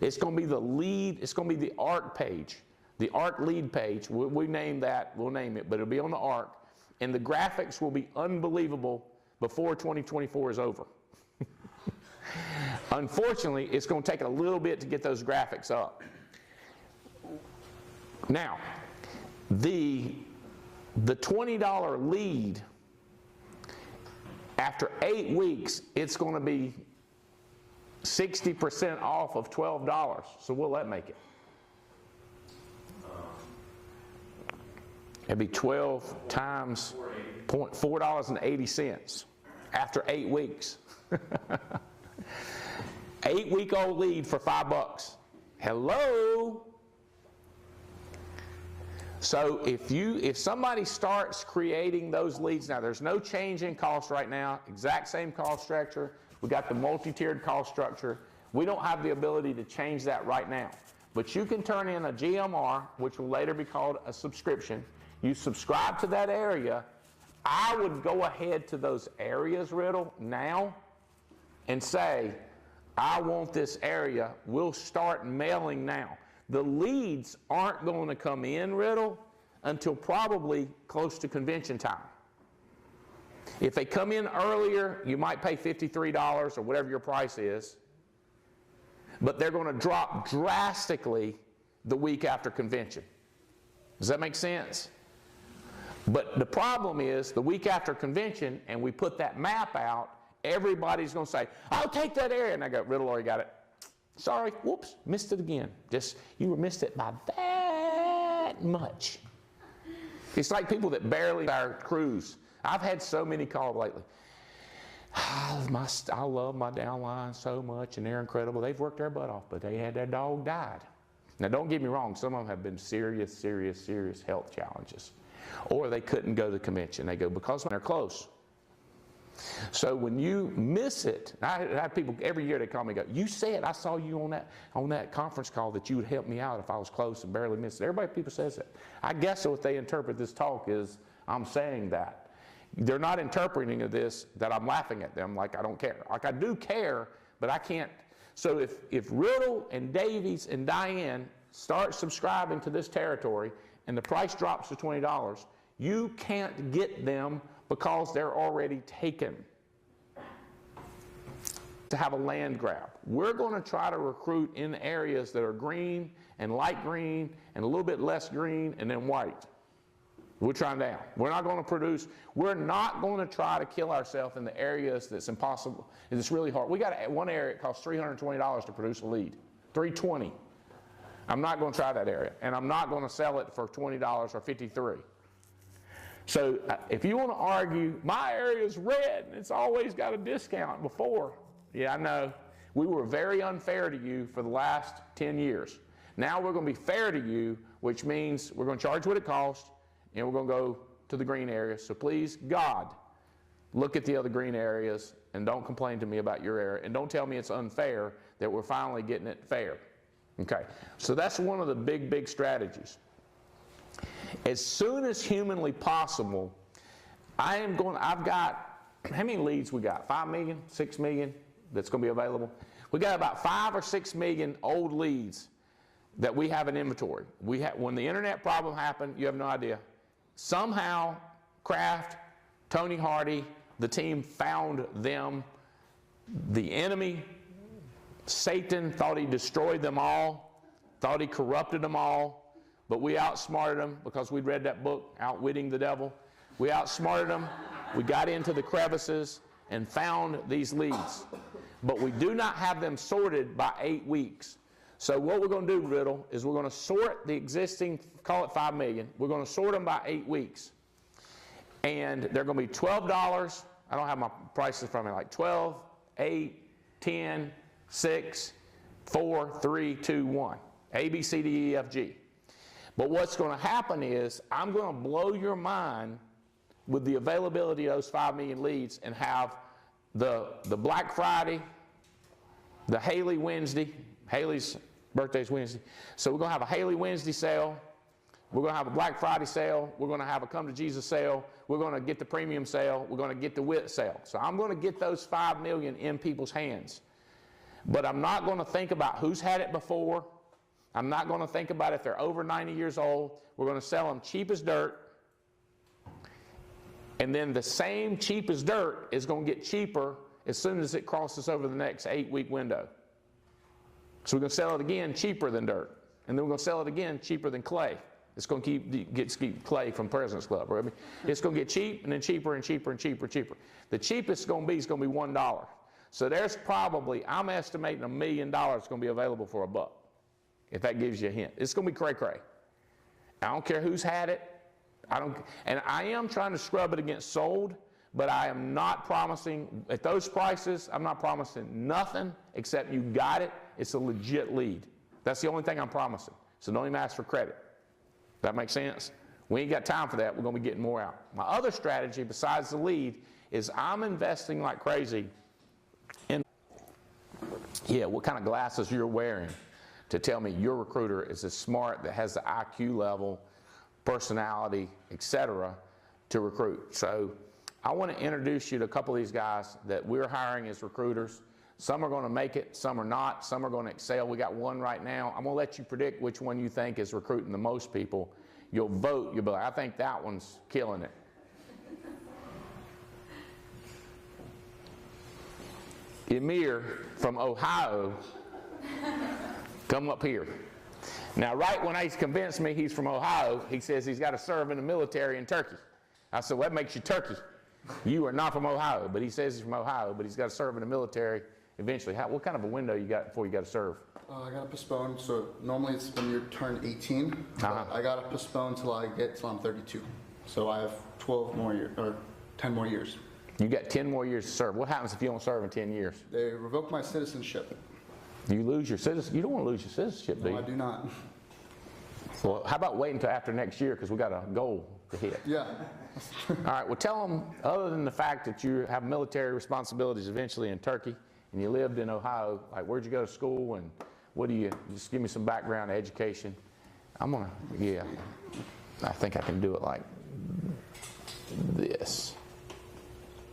it's going to be the lead, it's going to be the ARC page. The ARC lead page, we name that, we'll name it, but it'll be on the ARC. And the graphics will be unbelievable before 2024 is over. Unfortunately, it's going to take a little bit to get those graphics up. Now, the $20 lead, after 8 weeks, it's going to be 60% off of $12. So what'll that make it? It'd be 12 times $4.80 after 8 weeks. 8-week-old lead for $5. Hello? So if somebody starts creating those leads now, there's no change in cost right now, exact same cost structure. We got the multi-tiered cost structure. We don't have the ability to change that right now. But you can turn in a GMR, which will later be called a subscription. You subscribe to that area. I would go ahead to those areas, Riddle, now and say, I want this area. We'll start mailing now. The leads aren't going to come in, Riddle, until probably close to convention time. If they come in earlier, you might pay $53 or whatever your price is, but they're going to drop drastically the week after convention. Does that make sense? But the problem is the week after convention and we put that map out, everybody's going to say, I'll take that area. And I go, Riddle already got it. Sorry, whoops, missed it again. You missed it by that much. It's like people that barely our cruise. I've had so many calls lately. I love my downline so much and they're incredible. They've worked their butt off, but they had their dog died. Now don't get me wrong, some of them have been serious health challenges. Or they couldn't go to the convention. They go, because they're close. So when you miss it, I have people every year they call me and go, you said I saw you on that conference call that you would help me out if I was close and barely missed it. People says that. I guess what they interpret this talk is I'm saying that. They're not interpreting this that I'm laughing at them like I don't care. Like I do care, but I can't. So if Riddle and Davies and Diane start subscribing to this territory and the price drops to $20, you can't get them because they're already taken. To have a land grab. We're going to try to recruit in areas that are green and light green and a little bit less green and then white. We're trying down. We're not going to try to kill ourselves in the areas that's impossible and it's really hard. We got one area, it costs $320 to produce a lead. $320. I'm not going to try that area, and I'm not going to sell it for $20 or $53. So if you want to argue, my area is red and it's always got a discount before. Yeah, I know. We were very unfair to you for the last 10 years. Now we're going to be fair to you, which means we're going to charge what it costs, and we're going to go to the green areas. So please, God, look at the other green areas and don't complain to me about your area, and don't tell me it's unfair that we're finally getting it fair. Okay, so that's one of the big strategies. As soon as humanly possible, I've got, how many leads we got? 5 million, 6 million that's going to be available? We got about 5 or 6 million old leads that we have in inventory. When the internet problem happened, you have no idea. Somehow, Kraft, Tony Hardy, the team found them. The enemy, Satan, thought he destroyed them all, thought he corrupted them all, but we outsmarted them because we'd read that book, Outwitting the Devil. We outsmarted them. We got into the crevices and found these leads. But we do not have them sorted by 8 weeks. So what we're going to do, Riddle, is we're going to sort the existing, call it 5 million. We're going to sort them by 8 weeks. And they're going to be $12. I don't have my prices from me, like 12, 8, 10, 6, 4, 3, 2, 1. A, B, C, D, E, F, G. But what's going to happen is I'm going to blow your mind with the availability of those 5 million leads and have the Black Friday, the Haley Wednesday. Haley's birthday's Wednesday. So we're going to have a Haley Wednesday sale. We're going to have a Black Friday sale. We're going to have a Come to Jesus sale. We're going to get the premium sale. We're going to get the WIT sale. So I'm going to get those 5 million in people's hands. But I'm not going to think about who's had it before. I'm not going to think about if they're over 90 years old. We're going to sell them cheap as dirt. And then the same cheap as dirt is going to get cheaper as soon as it crosses over the next 8-week window. So we're going to sell it again cheaper than dirt. And then we're going to sell it again cheaper than clay. It's going to keep clay from President's Club. Right? It's going to get cheap and then cheaper and cheaper and cheaper and cheaper. The cheapest is going to be $1. So there's probably, I'm estimating $1 million is going to be available for $1, if that gives you a hint. It's going to be cray-cray. I don't care who's had it. And I am trying to scrub it against sold, but I am not promising, at those prices, I'm not promising nothing except you got it. It's a legit lead. That's the only thing I'm promising. So don't even ask for credit. That makes sense? We ain't got time for that. We're going to be getting more out. My other strategy besides the lead is I'm investing like crazy in, what kind of glasses you're wearing to tell me your recruiter is as smart, that has the IQ level, personality, etc., to recruit. So I want to introduce you to a couple of these guys that we're hiring as recruiters. Some are going to make it, some are not, some are going to excel. We got one right now. I'm going to let you predict which one you think is recruiting the most people. You'll vote, you'll be like, I think that one's killing it. Emir from Ohio, come up here. Now, right when he's convinced me he's from Ohio, he says he's got to serve in the military in Turkey. I said, well, that makes you Turkey. You are not from Ohio, but he says he's from Ohio, but he's got to serve in the military eventually. What kind of a window you got before you got to serve? I got to postpone, so normally it's when you turn 18, but I got to postpone till I'm 32. So I have 12 more years, or 10 more years. You got 10 more years to serve. What happens if you don't serve in 10 years? They revoke my citizenship. You lose your citizenship? You don't want to lose your citizenship, do you? No, I do not. Well, how about waiting until after next year, because we got a goal to hit? Yeah. All right, well, tell them, other than the fact that you have military responsibilities eventually in Turkey, and you lived in Ohio, like, where'd you go to school, and what do you, just give me some background education. I think I can do it like this.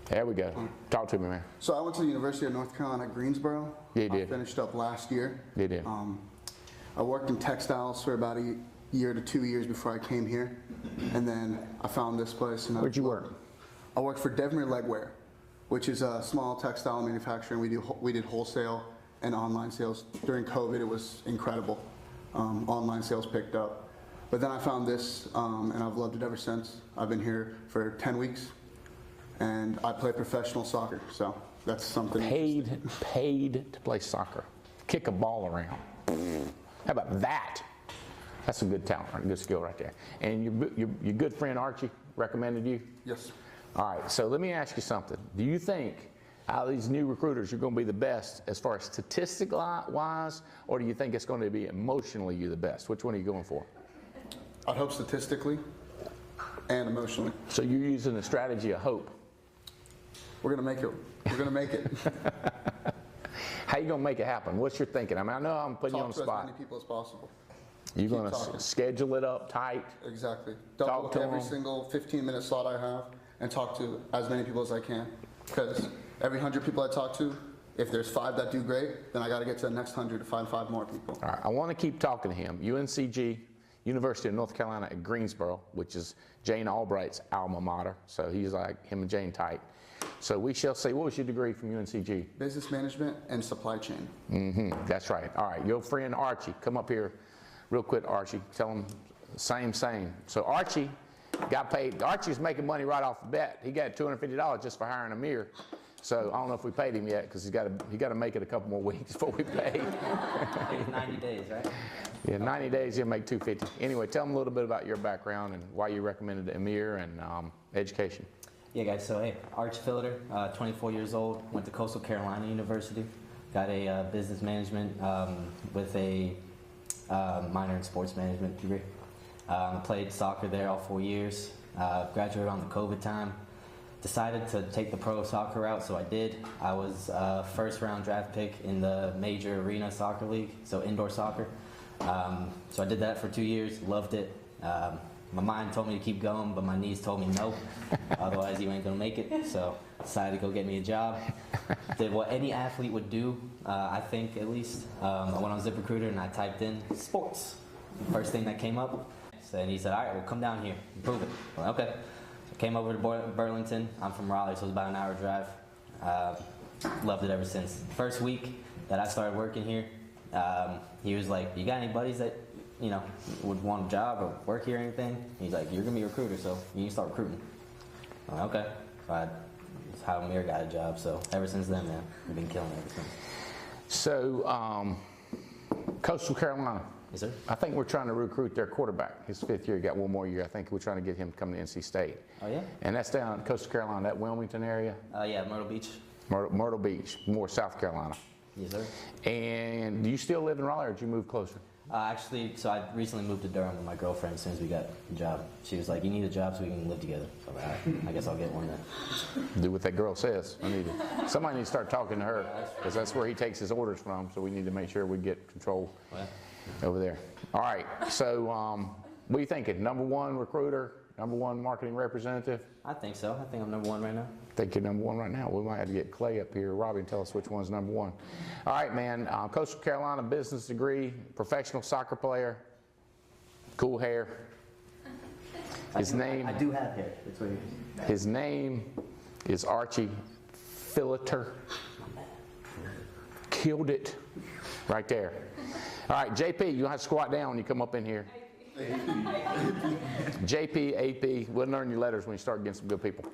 There we go. Talk to me, man. So I went to the University of North Carolina at Greensboro. Yeah, you did. I finished up last year. You did. I worked in textiles for about a year to 2 years before I came here, and then I found this place. And Where'd you work? I worked for Devmere Legwear, which is a small textile manufacturer, and we did wholesale and online sales. During COVID, it was incredible. Online sales picked up. But then I found this, and I've loved it ever since. I've been here for 10 weeks, and I play professional soccer, so that's something. Paid to play soccer. Kick a ball around. How about that? That's a good talent, a good skill right there. And your good friend Archie recommended you? Yes. All right, so let me ask you something. Do you think out of these new recruiters you're going to be the best as far as statistic-wise, or do you think it's going to be emotionally you the best? Which one are you going for? I'd hope statistically and emotionally. So you're using the strategy of hope. We're gonna make it. We're gonna make it. How you gonna make it happen? What's your thinking? I mean, I know I'm putting you on Talk the to as spot. many people as possible. You're gonna talking. schedule it up tight. Exactly. Talk Double to every them. single 15-minute slot I have and talk to as many people as I can. Because every 100 people I talk to, if there's 5 that do great, then I got to get to the next 100 to find 5 more people. All right, I want to keep talking to him. UNCG, University of North Carolina at Greensboro, which is Jane Albright's alma mater. So he's like him and Jane tight. So we shall see. What was your degree from UNCG? Business management and supply chain. That's right. All right, your friend Archie, come up here real quick, Archie. Tell him same. So Archie got paid. Archie's making money right off the bat. He got $250 just for hiring Amir. So I don't know if we paid him yet because he got to make it a couple more weeks before we pay. 90 days, right? Yeah, 90 days he'll make $250. Anyway, tell him a little bit about your background and why you recommended Amir and education. Yeah, guys. So hey, Arch Filliter, 24 years old, went to Coastal Carolina University, got a business management with a minor in sports management degree. Played soccer there all 4 years. Graduated on the COVID time. Decided to take the pro soccer route, so I did. I was first round draft pick in the major arena soccer league, so indoor soccer. So I did that for 2 years, loved it. My mind told me to keep going, but my knees told me no, otherwise you ain't gonna make it. So decided to go get me a job. Did what any athlete would do, I think at least. I went on ZipRecruiter and I typed in sports. First thing that came up. And he said, all right, well come down here and prove it. Well, okay. Came over to Burlington. I'm from Raleigh, so it was about an hour drive. Loved it ever since. First week that I started working here, he was like, you got any buddies that, you know, would want a job or work here or anything? He's like, you're going to be a recruiter, so you need to start recruiting. I'm like, okay. That's how Amir got a job, so ever since then, man, we've been killing it ever since. So, Coastal Carolina. Yes, sir. I think we're trying to recruit their quarterback. His 5th year, he got 1 more year. I think we're trying to get him to come to NC State. Oh, yeah? And that's down in Coastal Carolina, that Wilmington area? Yeah, Myrtle Beach. Myrtle Beach, more South Carolina. Yes, sir. And do you still live in Raleigh or did you move closer? Actually, so I recently moved to Durham with my girlfriend as soon as we got a job. She was like, you need a job so we can live together. So I'm like, all right, I guess I'll get one then. Do what that girl says. Somebody needs to start talking to her because that's where he takes his orders from. So we need to make sure we get control over there. All right. So what are you thinking? Number 1 recruiter, number 1 marketing representative? I think so. I think I'm number 1 right now. I think you're number 1 right now. We might have to get Clay up here, Robbie, and tell us which one's number 1. All right, man. Coastal Carolina business degree, professional soccer player, cool hair. His name. I do have hair. It's weird. His name is Archie Filliter. Killed it right there. All right, JP, you have to squat down when you come up in here. JP, AP, we'll learn your letters when you start getting some good people.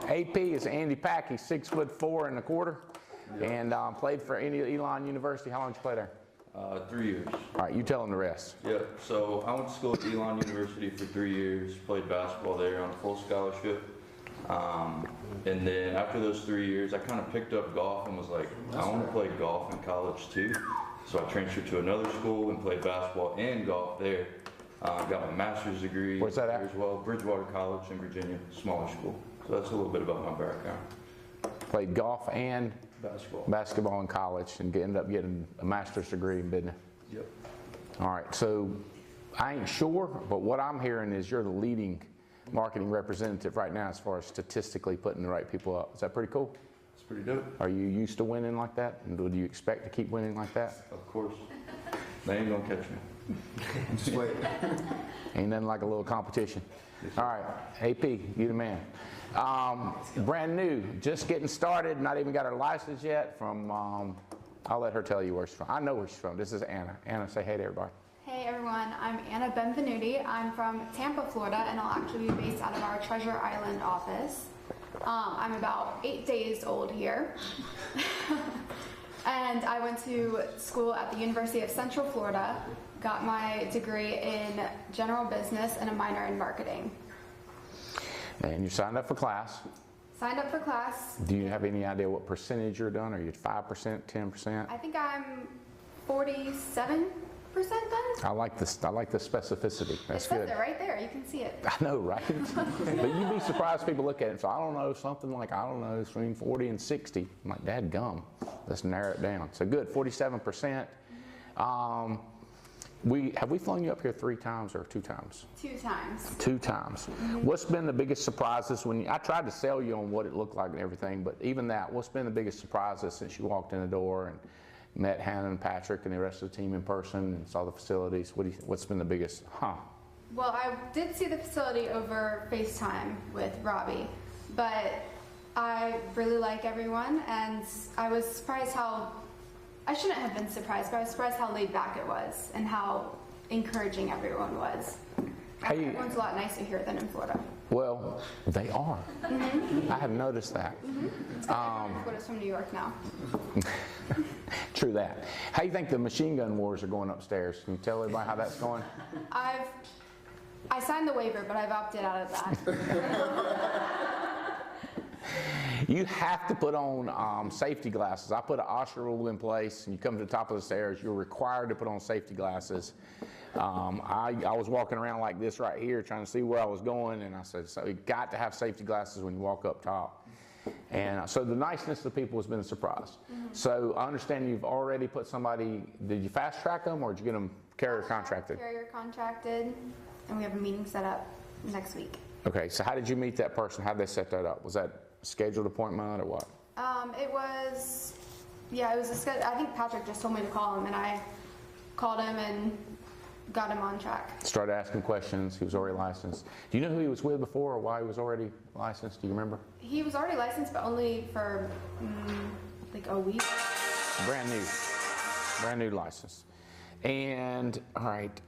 AP is Andy Pack. He's 6'4", and played for Elon University. How long did you play there? 3 years. All right, you tell them the rest. Yep. So I went to school at Elon University for 3 years. Played basketball there on a full scholarship. And then after those 3 years, I kind of picked up golf and was like, I want to play golf in college too. So I transferred to another school and played basketball and golf there. Got my master's degree. Where's that at? There as well, Bridgewater College in Virginia, smaller school. So that's a little bit about my background. Played golf and Basketball. in college and ended up getting a master's degree in business. Yep. All right, so I ain't sure, but what I'm hearing is you're the leading marketing representative right now as far as statistically putting the right people up. Is that pretty cool? It's pretty dope. Are you used to winning like that? And do you expect to keep winning like that? Of course. They ain't gonna catch me. Just wait. Ain't nothing like a little competition. All right, AP, you the man. Brand new, just getting started, not even got her license yet from, I'll let her tell you where she's from. I know where she's from. This is Anna. Anna, say hey to everybody. Hey everyone, I'm Anna Benvenuti. I'm from Tampa, Florida, and I'll actually be based out of our Treasure Island office. I'm about 8 days old here. And I went to school at the University of Central Florida, got my degree in general business and a minor in marketing. And you signed up for class. Signed up for class. Do you have any idea what percentage you're done? Are you 5%, 10%? I think I'm 47. then? I like the specificity. That's It says good. it right there. You can see it. I know, right? But you'd be surprised people look at it. So I don't know, something like, I don't know, between 40 and 60. I'm like, dad gum. Let's narrow it down. So good, 47%. Have we flown you up here 3 times or 2 times? 2 times. 2 times. What's been the biggest surprises I tried to sell you on what it looked like and everything, but even that, what's been the biggest surprises since you walked in the door and met Hannah and Patrick and the rest of the team in person and saw the facilities? What's been the biggest, Well, I did see the facility over FaceTime with Robbie, but I really like everyone, and I was surprised I shouldn't have been surprised, but I was surprised how laid back it was and how encouraging everyone was. Everyone's a lot nicer here than in Florida. Well, they are. I have noticed that. Florida's from New York now. True that. How do you think the machine gun wars are going upstairs? Can you tell everybody how that's going? I signed the waiver, but I've opted out of that. You have to put on safety glasses. I put an OSHA rule in place, and you come to the top of the stairs, you're required to put on safety glasses. I was walking around like this right here trying to see where I was going, and I said, so you got to have safety glasses when you walk up top. And so the niceness of the people has been a surprise. So I understand you've already put somebody, did you fast track them or did you get them carrier contracted? Carrier contracted, and we have a meeting set up next week. Okay, so how did you meet that person? How did they set that up? Was that a scheduled appointment or what? It was a schedule. I think Patrick just told me to call him, and I called him and got him on track. Started asking questions. He was already licensed. Do you know who he was with before or why he was already licensed? Do you remember? He was already licensed, but only for like a week. Brand new license. And all right.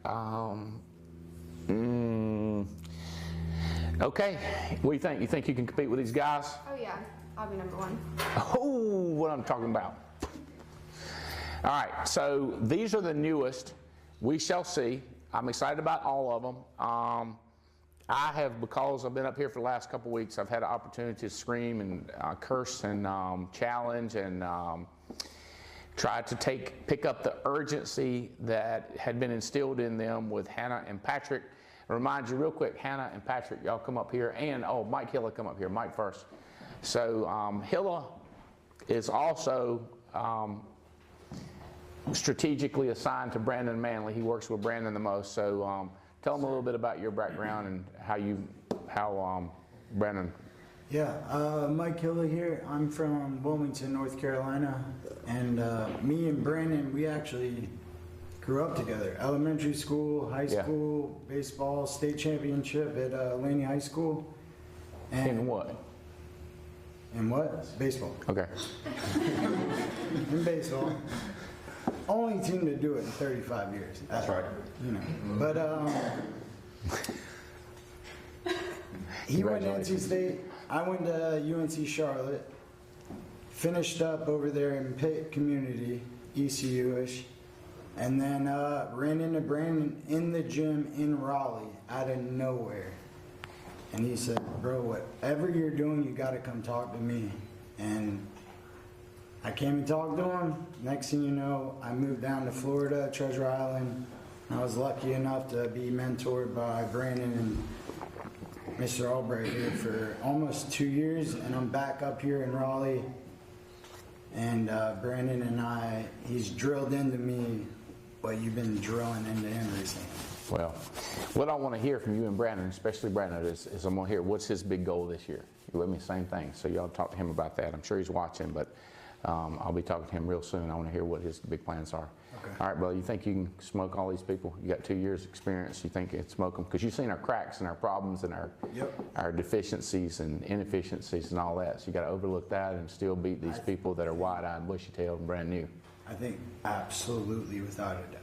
Okay. What do you think? You think you can compete with these guys? Oh yeah, I'll be number 1. Oh, what I'm talking about. All right. So these are the newest. We shall see. I'm excited about all of them. I have, because I've been up here for the last couple weeks, I've had an opportunity to scream and curse and challenge and try to pick up the urgency that had been instilled in them with Hannah and Patrick. Remind you real quick, Hannah and Patrick, y'all come up here, and Mike Hilla, come up here. Mike first. So Hilla is also strategically assigned to Brandon Manley. He works with Brandon the most. So tell him a little bit about your background and how Brandon. Yeah, Mike Hilla here. I'm from Wilmington, North Carolina, and me and Brandon, we actually grew up together. Elementary school, high school, baseball, state championship at Laney High School. And In what? In what? Baseball. Okay. In baseball. Only team to do it in 35 years. That's right. You know, but he went to NC State. I went to UNC Charlotte. Finished up over there in Pitt Community, ECU-ish, and then ran into Brandon in the gym in Raleigh out of nowhere. And he said, "Bro, whatever you're doing, you got to come talk to me." And I came and talked to him. Next thing you know, I moved down to Florida, Treasure Island. I was lucky enough to be mentored by Brandon and Mr. Albright here for almost 2 years, and I'm back up here in Raleigh. And Brandon and he's drilled into me what you've been drilling into him recently. Well, what I want to hear from you and Brandon, especially Brandon, is I'm going to hear what's his big goal this year. You with me? Same thing. So y'all talk to him about that. I'm sure he's watching, but I'll be talking to him real soon. I want to hear what his big plans are. Okay. All right, brother, you think you can smoke all these people? You got 2 years experience. You think you can smoke them? Because you've seen our cracks and our problems and our deficiencies and inefficiencies and all that. So you got to overlook that and still beat these people that are wide-eyed, bushy-tailed, and brand new. I think absolutely, without a doubt.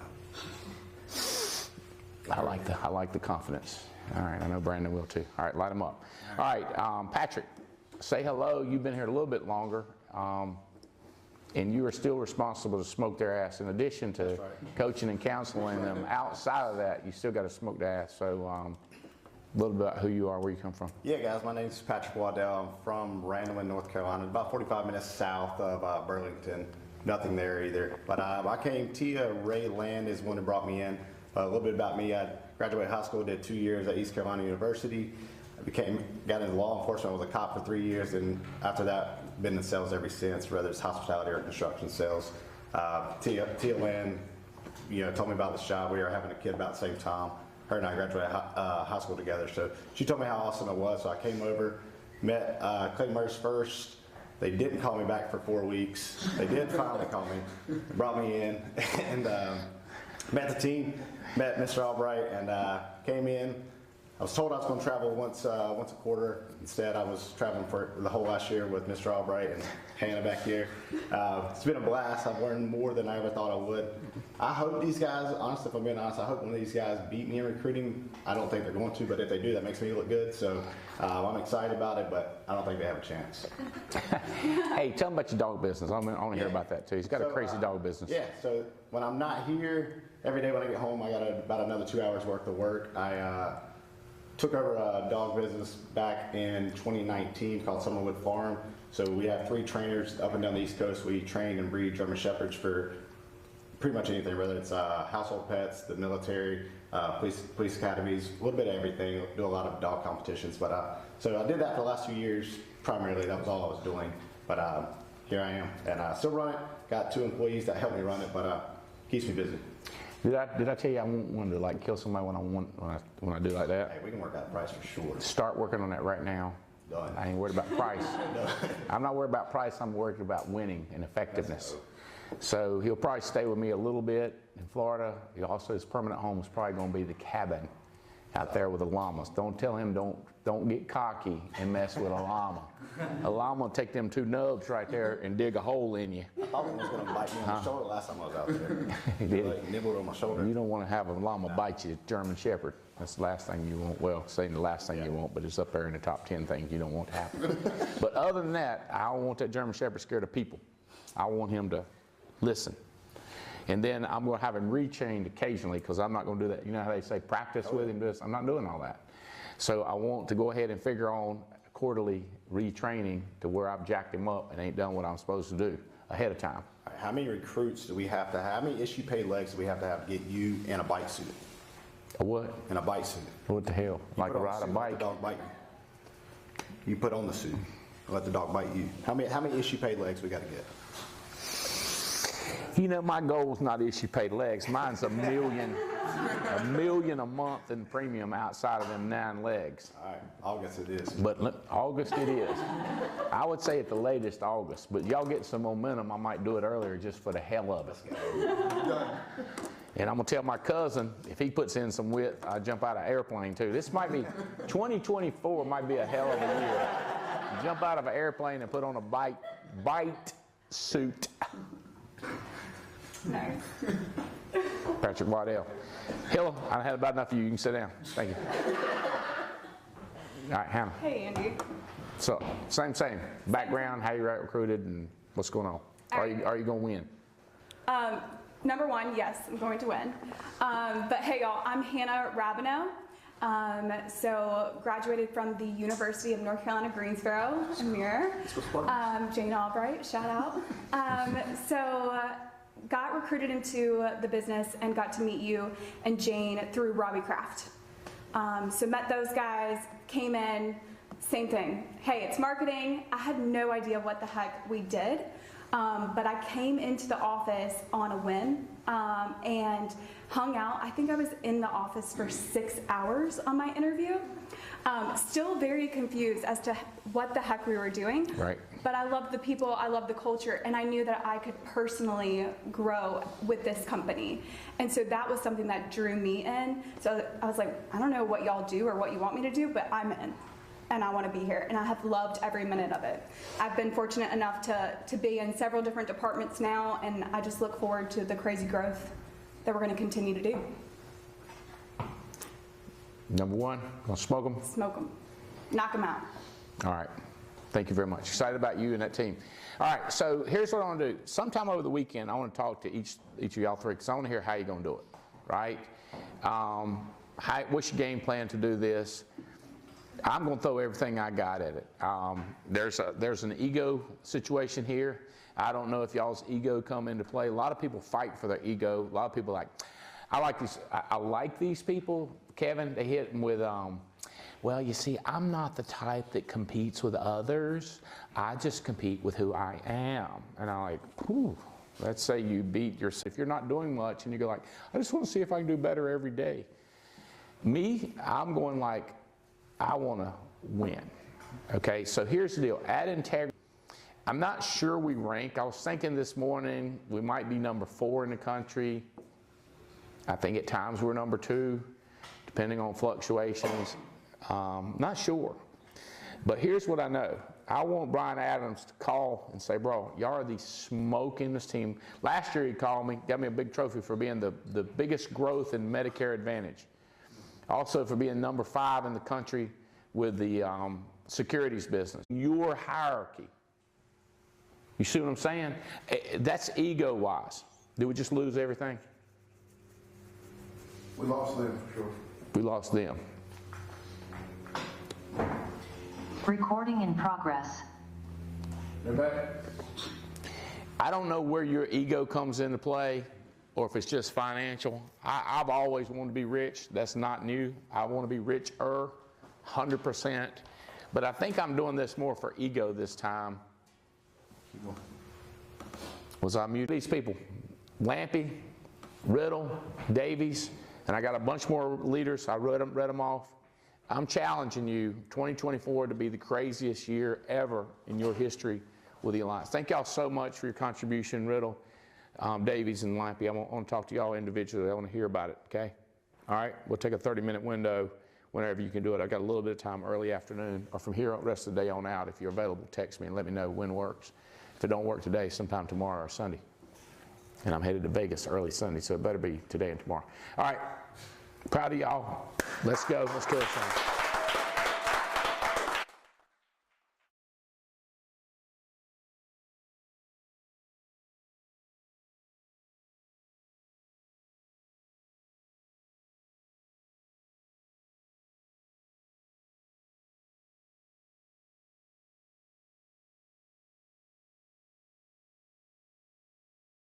I like the confidence. All right, I know Brandon will too. All right, light them up. All right, Patrick, say hello. You've been here a little bit longer. And you are still responsible to smoke their ass. In addition to coaching and counseling them, outside of that, you still got to smoke their ass. So a little bit about who you are, where you come from. Yeah, guys, my name is Patrick Waddell. I'm from Randleman, North Carolina, about 45 minutes south of Burlington. nothing there either. But I came, Tia Ray Land is one who brought me in. A little bit about me, I graduated high school, did 2 years at East Carolina University. I got into law enforcement, I was a cop for 3 years, and after that, been in sales ever since, whether it's hospitality or construction sales. Tia Land, told me about this job. We were having a kid about the same time. Her and I graduated high school together, so she told me how awesome it was. So I came over, met Clay Murs first. They didn't call me back for 4 weeks. They did finally call me, brought me in, and met the team, met Mr. Albright, and came in. I was told I was going to travel once a quarter. Instead, I was traveling for the whole last year with Mr. Albright and Hannah back here. It's been a blast. I've learned more than I ever thought I would. I hope these guys, honestly, if I'm being honest, I hope one of these guys beat me in recruiting. I don't think they're going to, but if they do, that makes me look good. So I'm excited about it, but I don't think they have a chance. Hey, tell them about your dog business. I want to hear about that too. He's got a crazy dog business. Yeah, so when I'm not here, every day when I get home, I got about another 2 hours worth of work. I took over a dog business back in 2019 called Summerwood Farm. So we have 3 trainers up and down the East Coast. We train and breed German Shepherds for pretty much anything, whether it's household pets, the military, police academies, a little bit of everything. Do a lot of dog competitions. But so I did that for the last 2 years. Primarily, that was all I was doing. But here I am, and I still run it. Got 2 employees that help me run it, but keeps me busy. Did I tell you I want one to like kill somebody when I do like that? Hey, we can work out the price for sure. Start working on that right now. Done. I ain't worried about price. I'm not worried about price. I'm worried about winning and effectiveness. So he'll probably stay with me a little bit in Florida. His permanent home is probably going to be the cabin out there with the llamas. Don't tell him don't get cocky and mess with a llama. A llama will take them 2 nubs right there and dig a hole in you. I thought one was going to bite me on the shoulder last time I was out there. He did. Like, nibbled on my shoulder. You don't want to have a llama bite you, German Shepherd. That's the last thing you want. Well, saying the last thing you want, but it's up there in the top 10 things you don't want to happen. But other than that, I don't want that German Shepherd scared of people. I want him to listen. And then I'm going to have him rechained occasionally because I'm not going to do that. You know how they say practice with him, do this? I'm not doing all that. So I want to go ahead and figure on quarterly retraining to where I've jacked him up and ain't done what I'm supposed to do ahead of time. Right, how many recruits do we have to have? How many issue paid legs do we have to get you in a bike suit? A what? In a bike suit. What the hell? Like ride a bike? Let the dog bite you. You put on the suit. Let the dog bite you. How many issue paid legs we got to get? My goal is not issue paid legs. Mine's $1 million a month in premium outside of them 9 legs. All right, August it is. But August it is. I would say at the latest August, but y'all get some momentum. I might do it earlier just for the hell of it. And I'm gonna tell my cousin, if he puts in some width, I jump out of an airplane too. This might be, 2024 might be a hell of a year. Jump out of an airplane and put on a bite suit. Nice. Patrick Waddell. Hilla, I had about enough of you. You can sit down. Thank you. All right, Hannah. Hey, Andy. So, same. Background, how you got recruited, and what's going on? Are you going to win? Number 1, yes, I'm going to win. But hey, y'all, I'm Hannah Rabineau. So graduated from the University of North Carolina, Greensboro, Amir. Jane Albright, shout out. Got recruited into the business and got to meet you and Jane through Robbie Kraft. So met those guys, came in, same thing. Hey, it's marketing. I had no idea what the heck we did. But I came into the office on a whim and hung out. I think I was in the office for 6 hours on my interview. Still very confused as to what the heck we were doing. Right. But I loved the people, I loved the culture, and I knew that I could personally grow with this company. And so that was something that drew me in. So I was like, I don't know what y'all do or what you want me to do, but I'm in. And I want to be here, and I have loved every minute of it. I've been fortunate enough to be in several different departments now, and I just look forward to the crazy growth that we're going to continue to do. Number 1, gonna smoke them? Smoke them. Knock them out. All right. Thank you very much. Excited about you and that team. All right, so here's what I want to do. Sometime over the weekend, I want to talk to each of y'all 3, because I want to hear how you're going to do it, right? What's your game plan to do this? I'm going to throw everything I got at it. There's an ego situation here. I don't know if y'all's ego come into play. A lot of people fight for their ego. A lot of people I like these people, Kevin. They hit them with, well, you see, I'm not the type that competes with others. I just compete with who I am. And I'm like, whew, let's say you beat yourself. If you're not doing much and you go like, I just want to see if I can do better every day. Me, I'm going like, I want to win. Okay, so here's the deal. At Integrity, I'm not sure we rank. I was thinking this morning we might be number 4 in the country. I think at times we're number 2, depending on fluctuations. Not sure. But here's what I know. I want Brian Adams to call and say, bro, y'all are the smokingest team. Last year he called me, got me a big trophy for being the biggest growth in Medicare Advantage. Also for being number 5 in the country with the securities business. Your hierarchy. You see what I'm saying? That's ego-wise. Did we just lose everything? We lost them, for sure. We lost them. Recording in progress. They're back. I don't know where your ego comes into play or if it's just financial. I've always wanted to be rich. That's not new. I want to be richer, 100%. But I think I'm doing this more for ego this time. Was I muted? These people, Lampy, Riddle, Davies, and I got a bunch more leaders. I read them off. I'm challenging you, 2024, to be the craziest year ever in your history with the Alliance. Thank y'all so much for your contribution, Riddle, Davies, and Lampy. I want to talk to y'all individually. I want to hear about it, okay? All right, we'll take a 30-minute window whenever you can do it. I got a little bit of time early afternoon, or from here the rest of the day on out. If you're available, text me and let me know when works. If it don't work today, sometime tomorrow or Sunday. And I'm headed to Vegas early Sunday, so it better be today and tomorrow. All right, proud of y'all. Let's go. Let's kill this thing.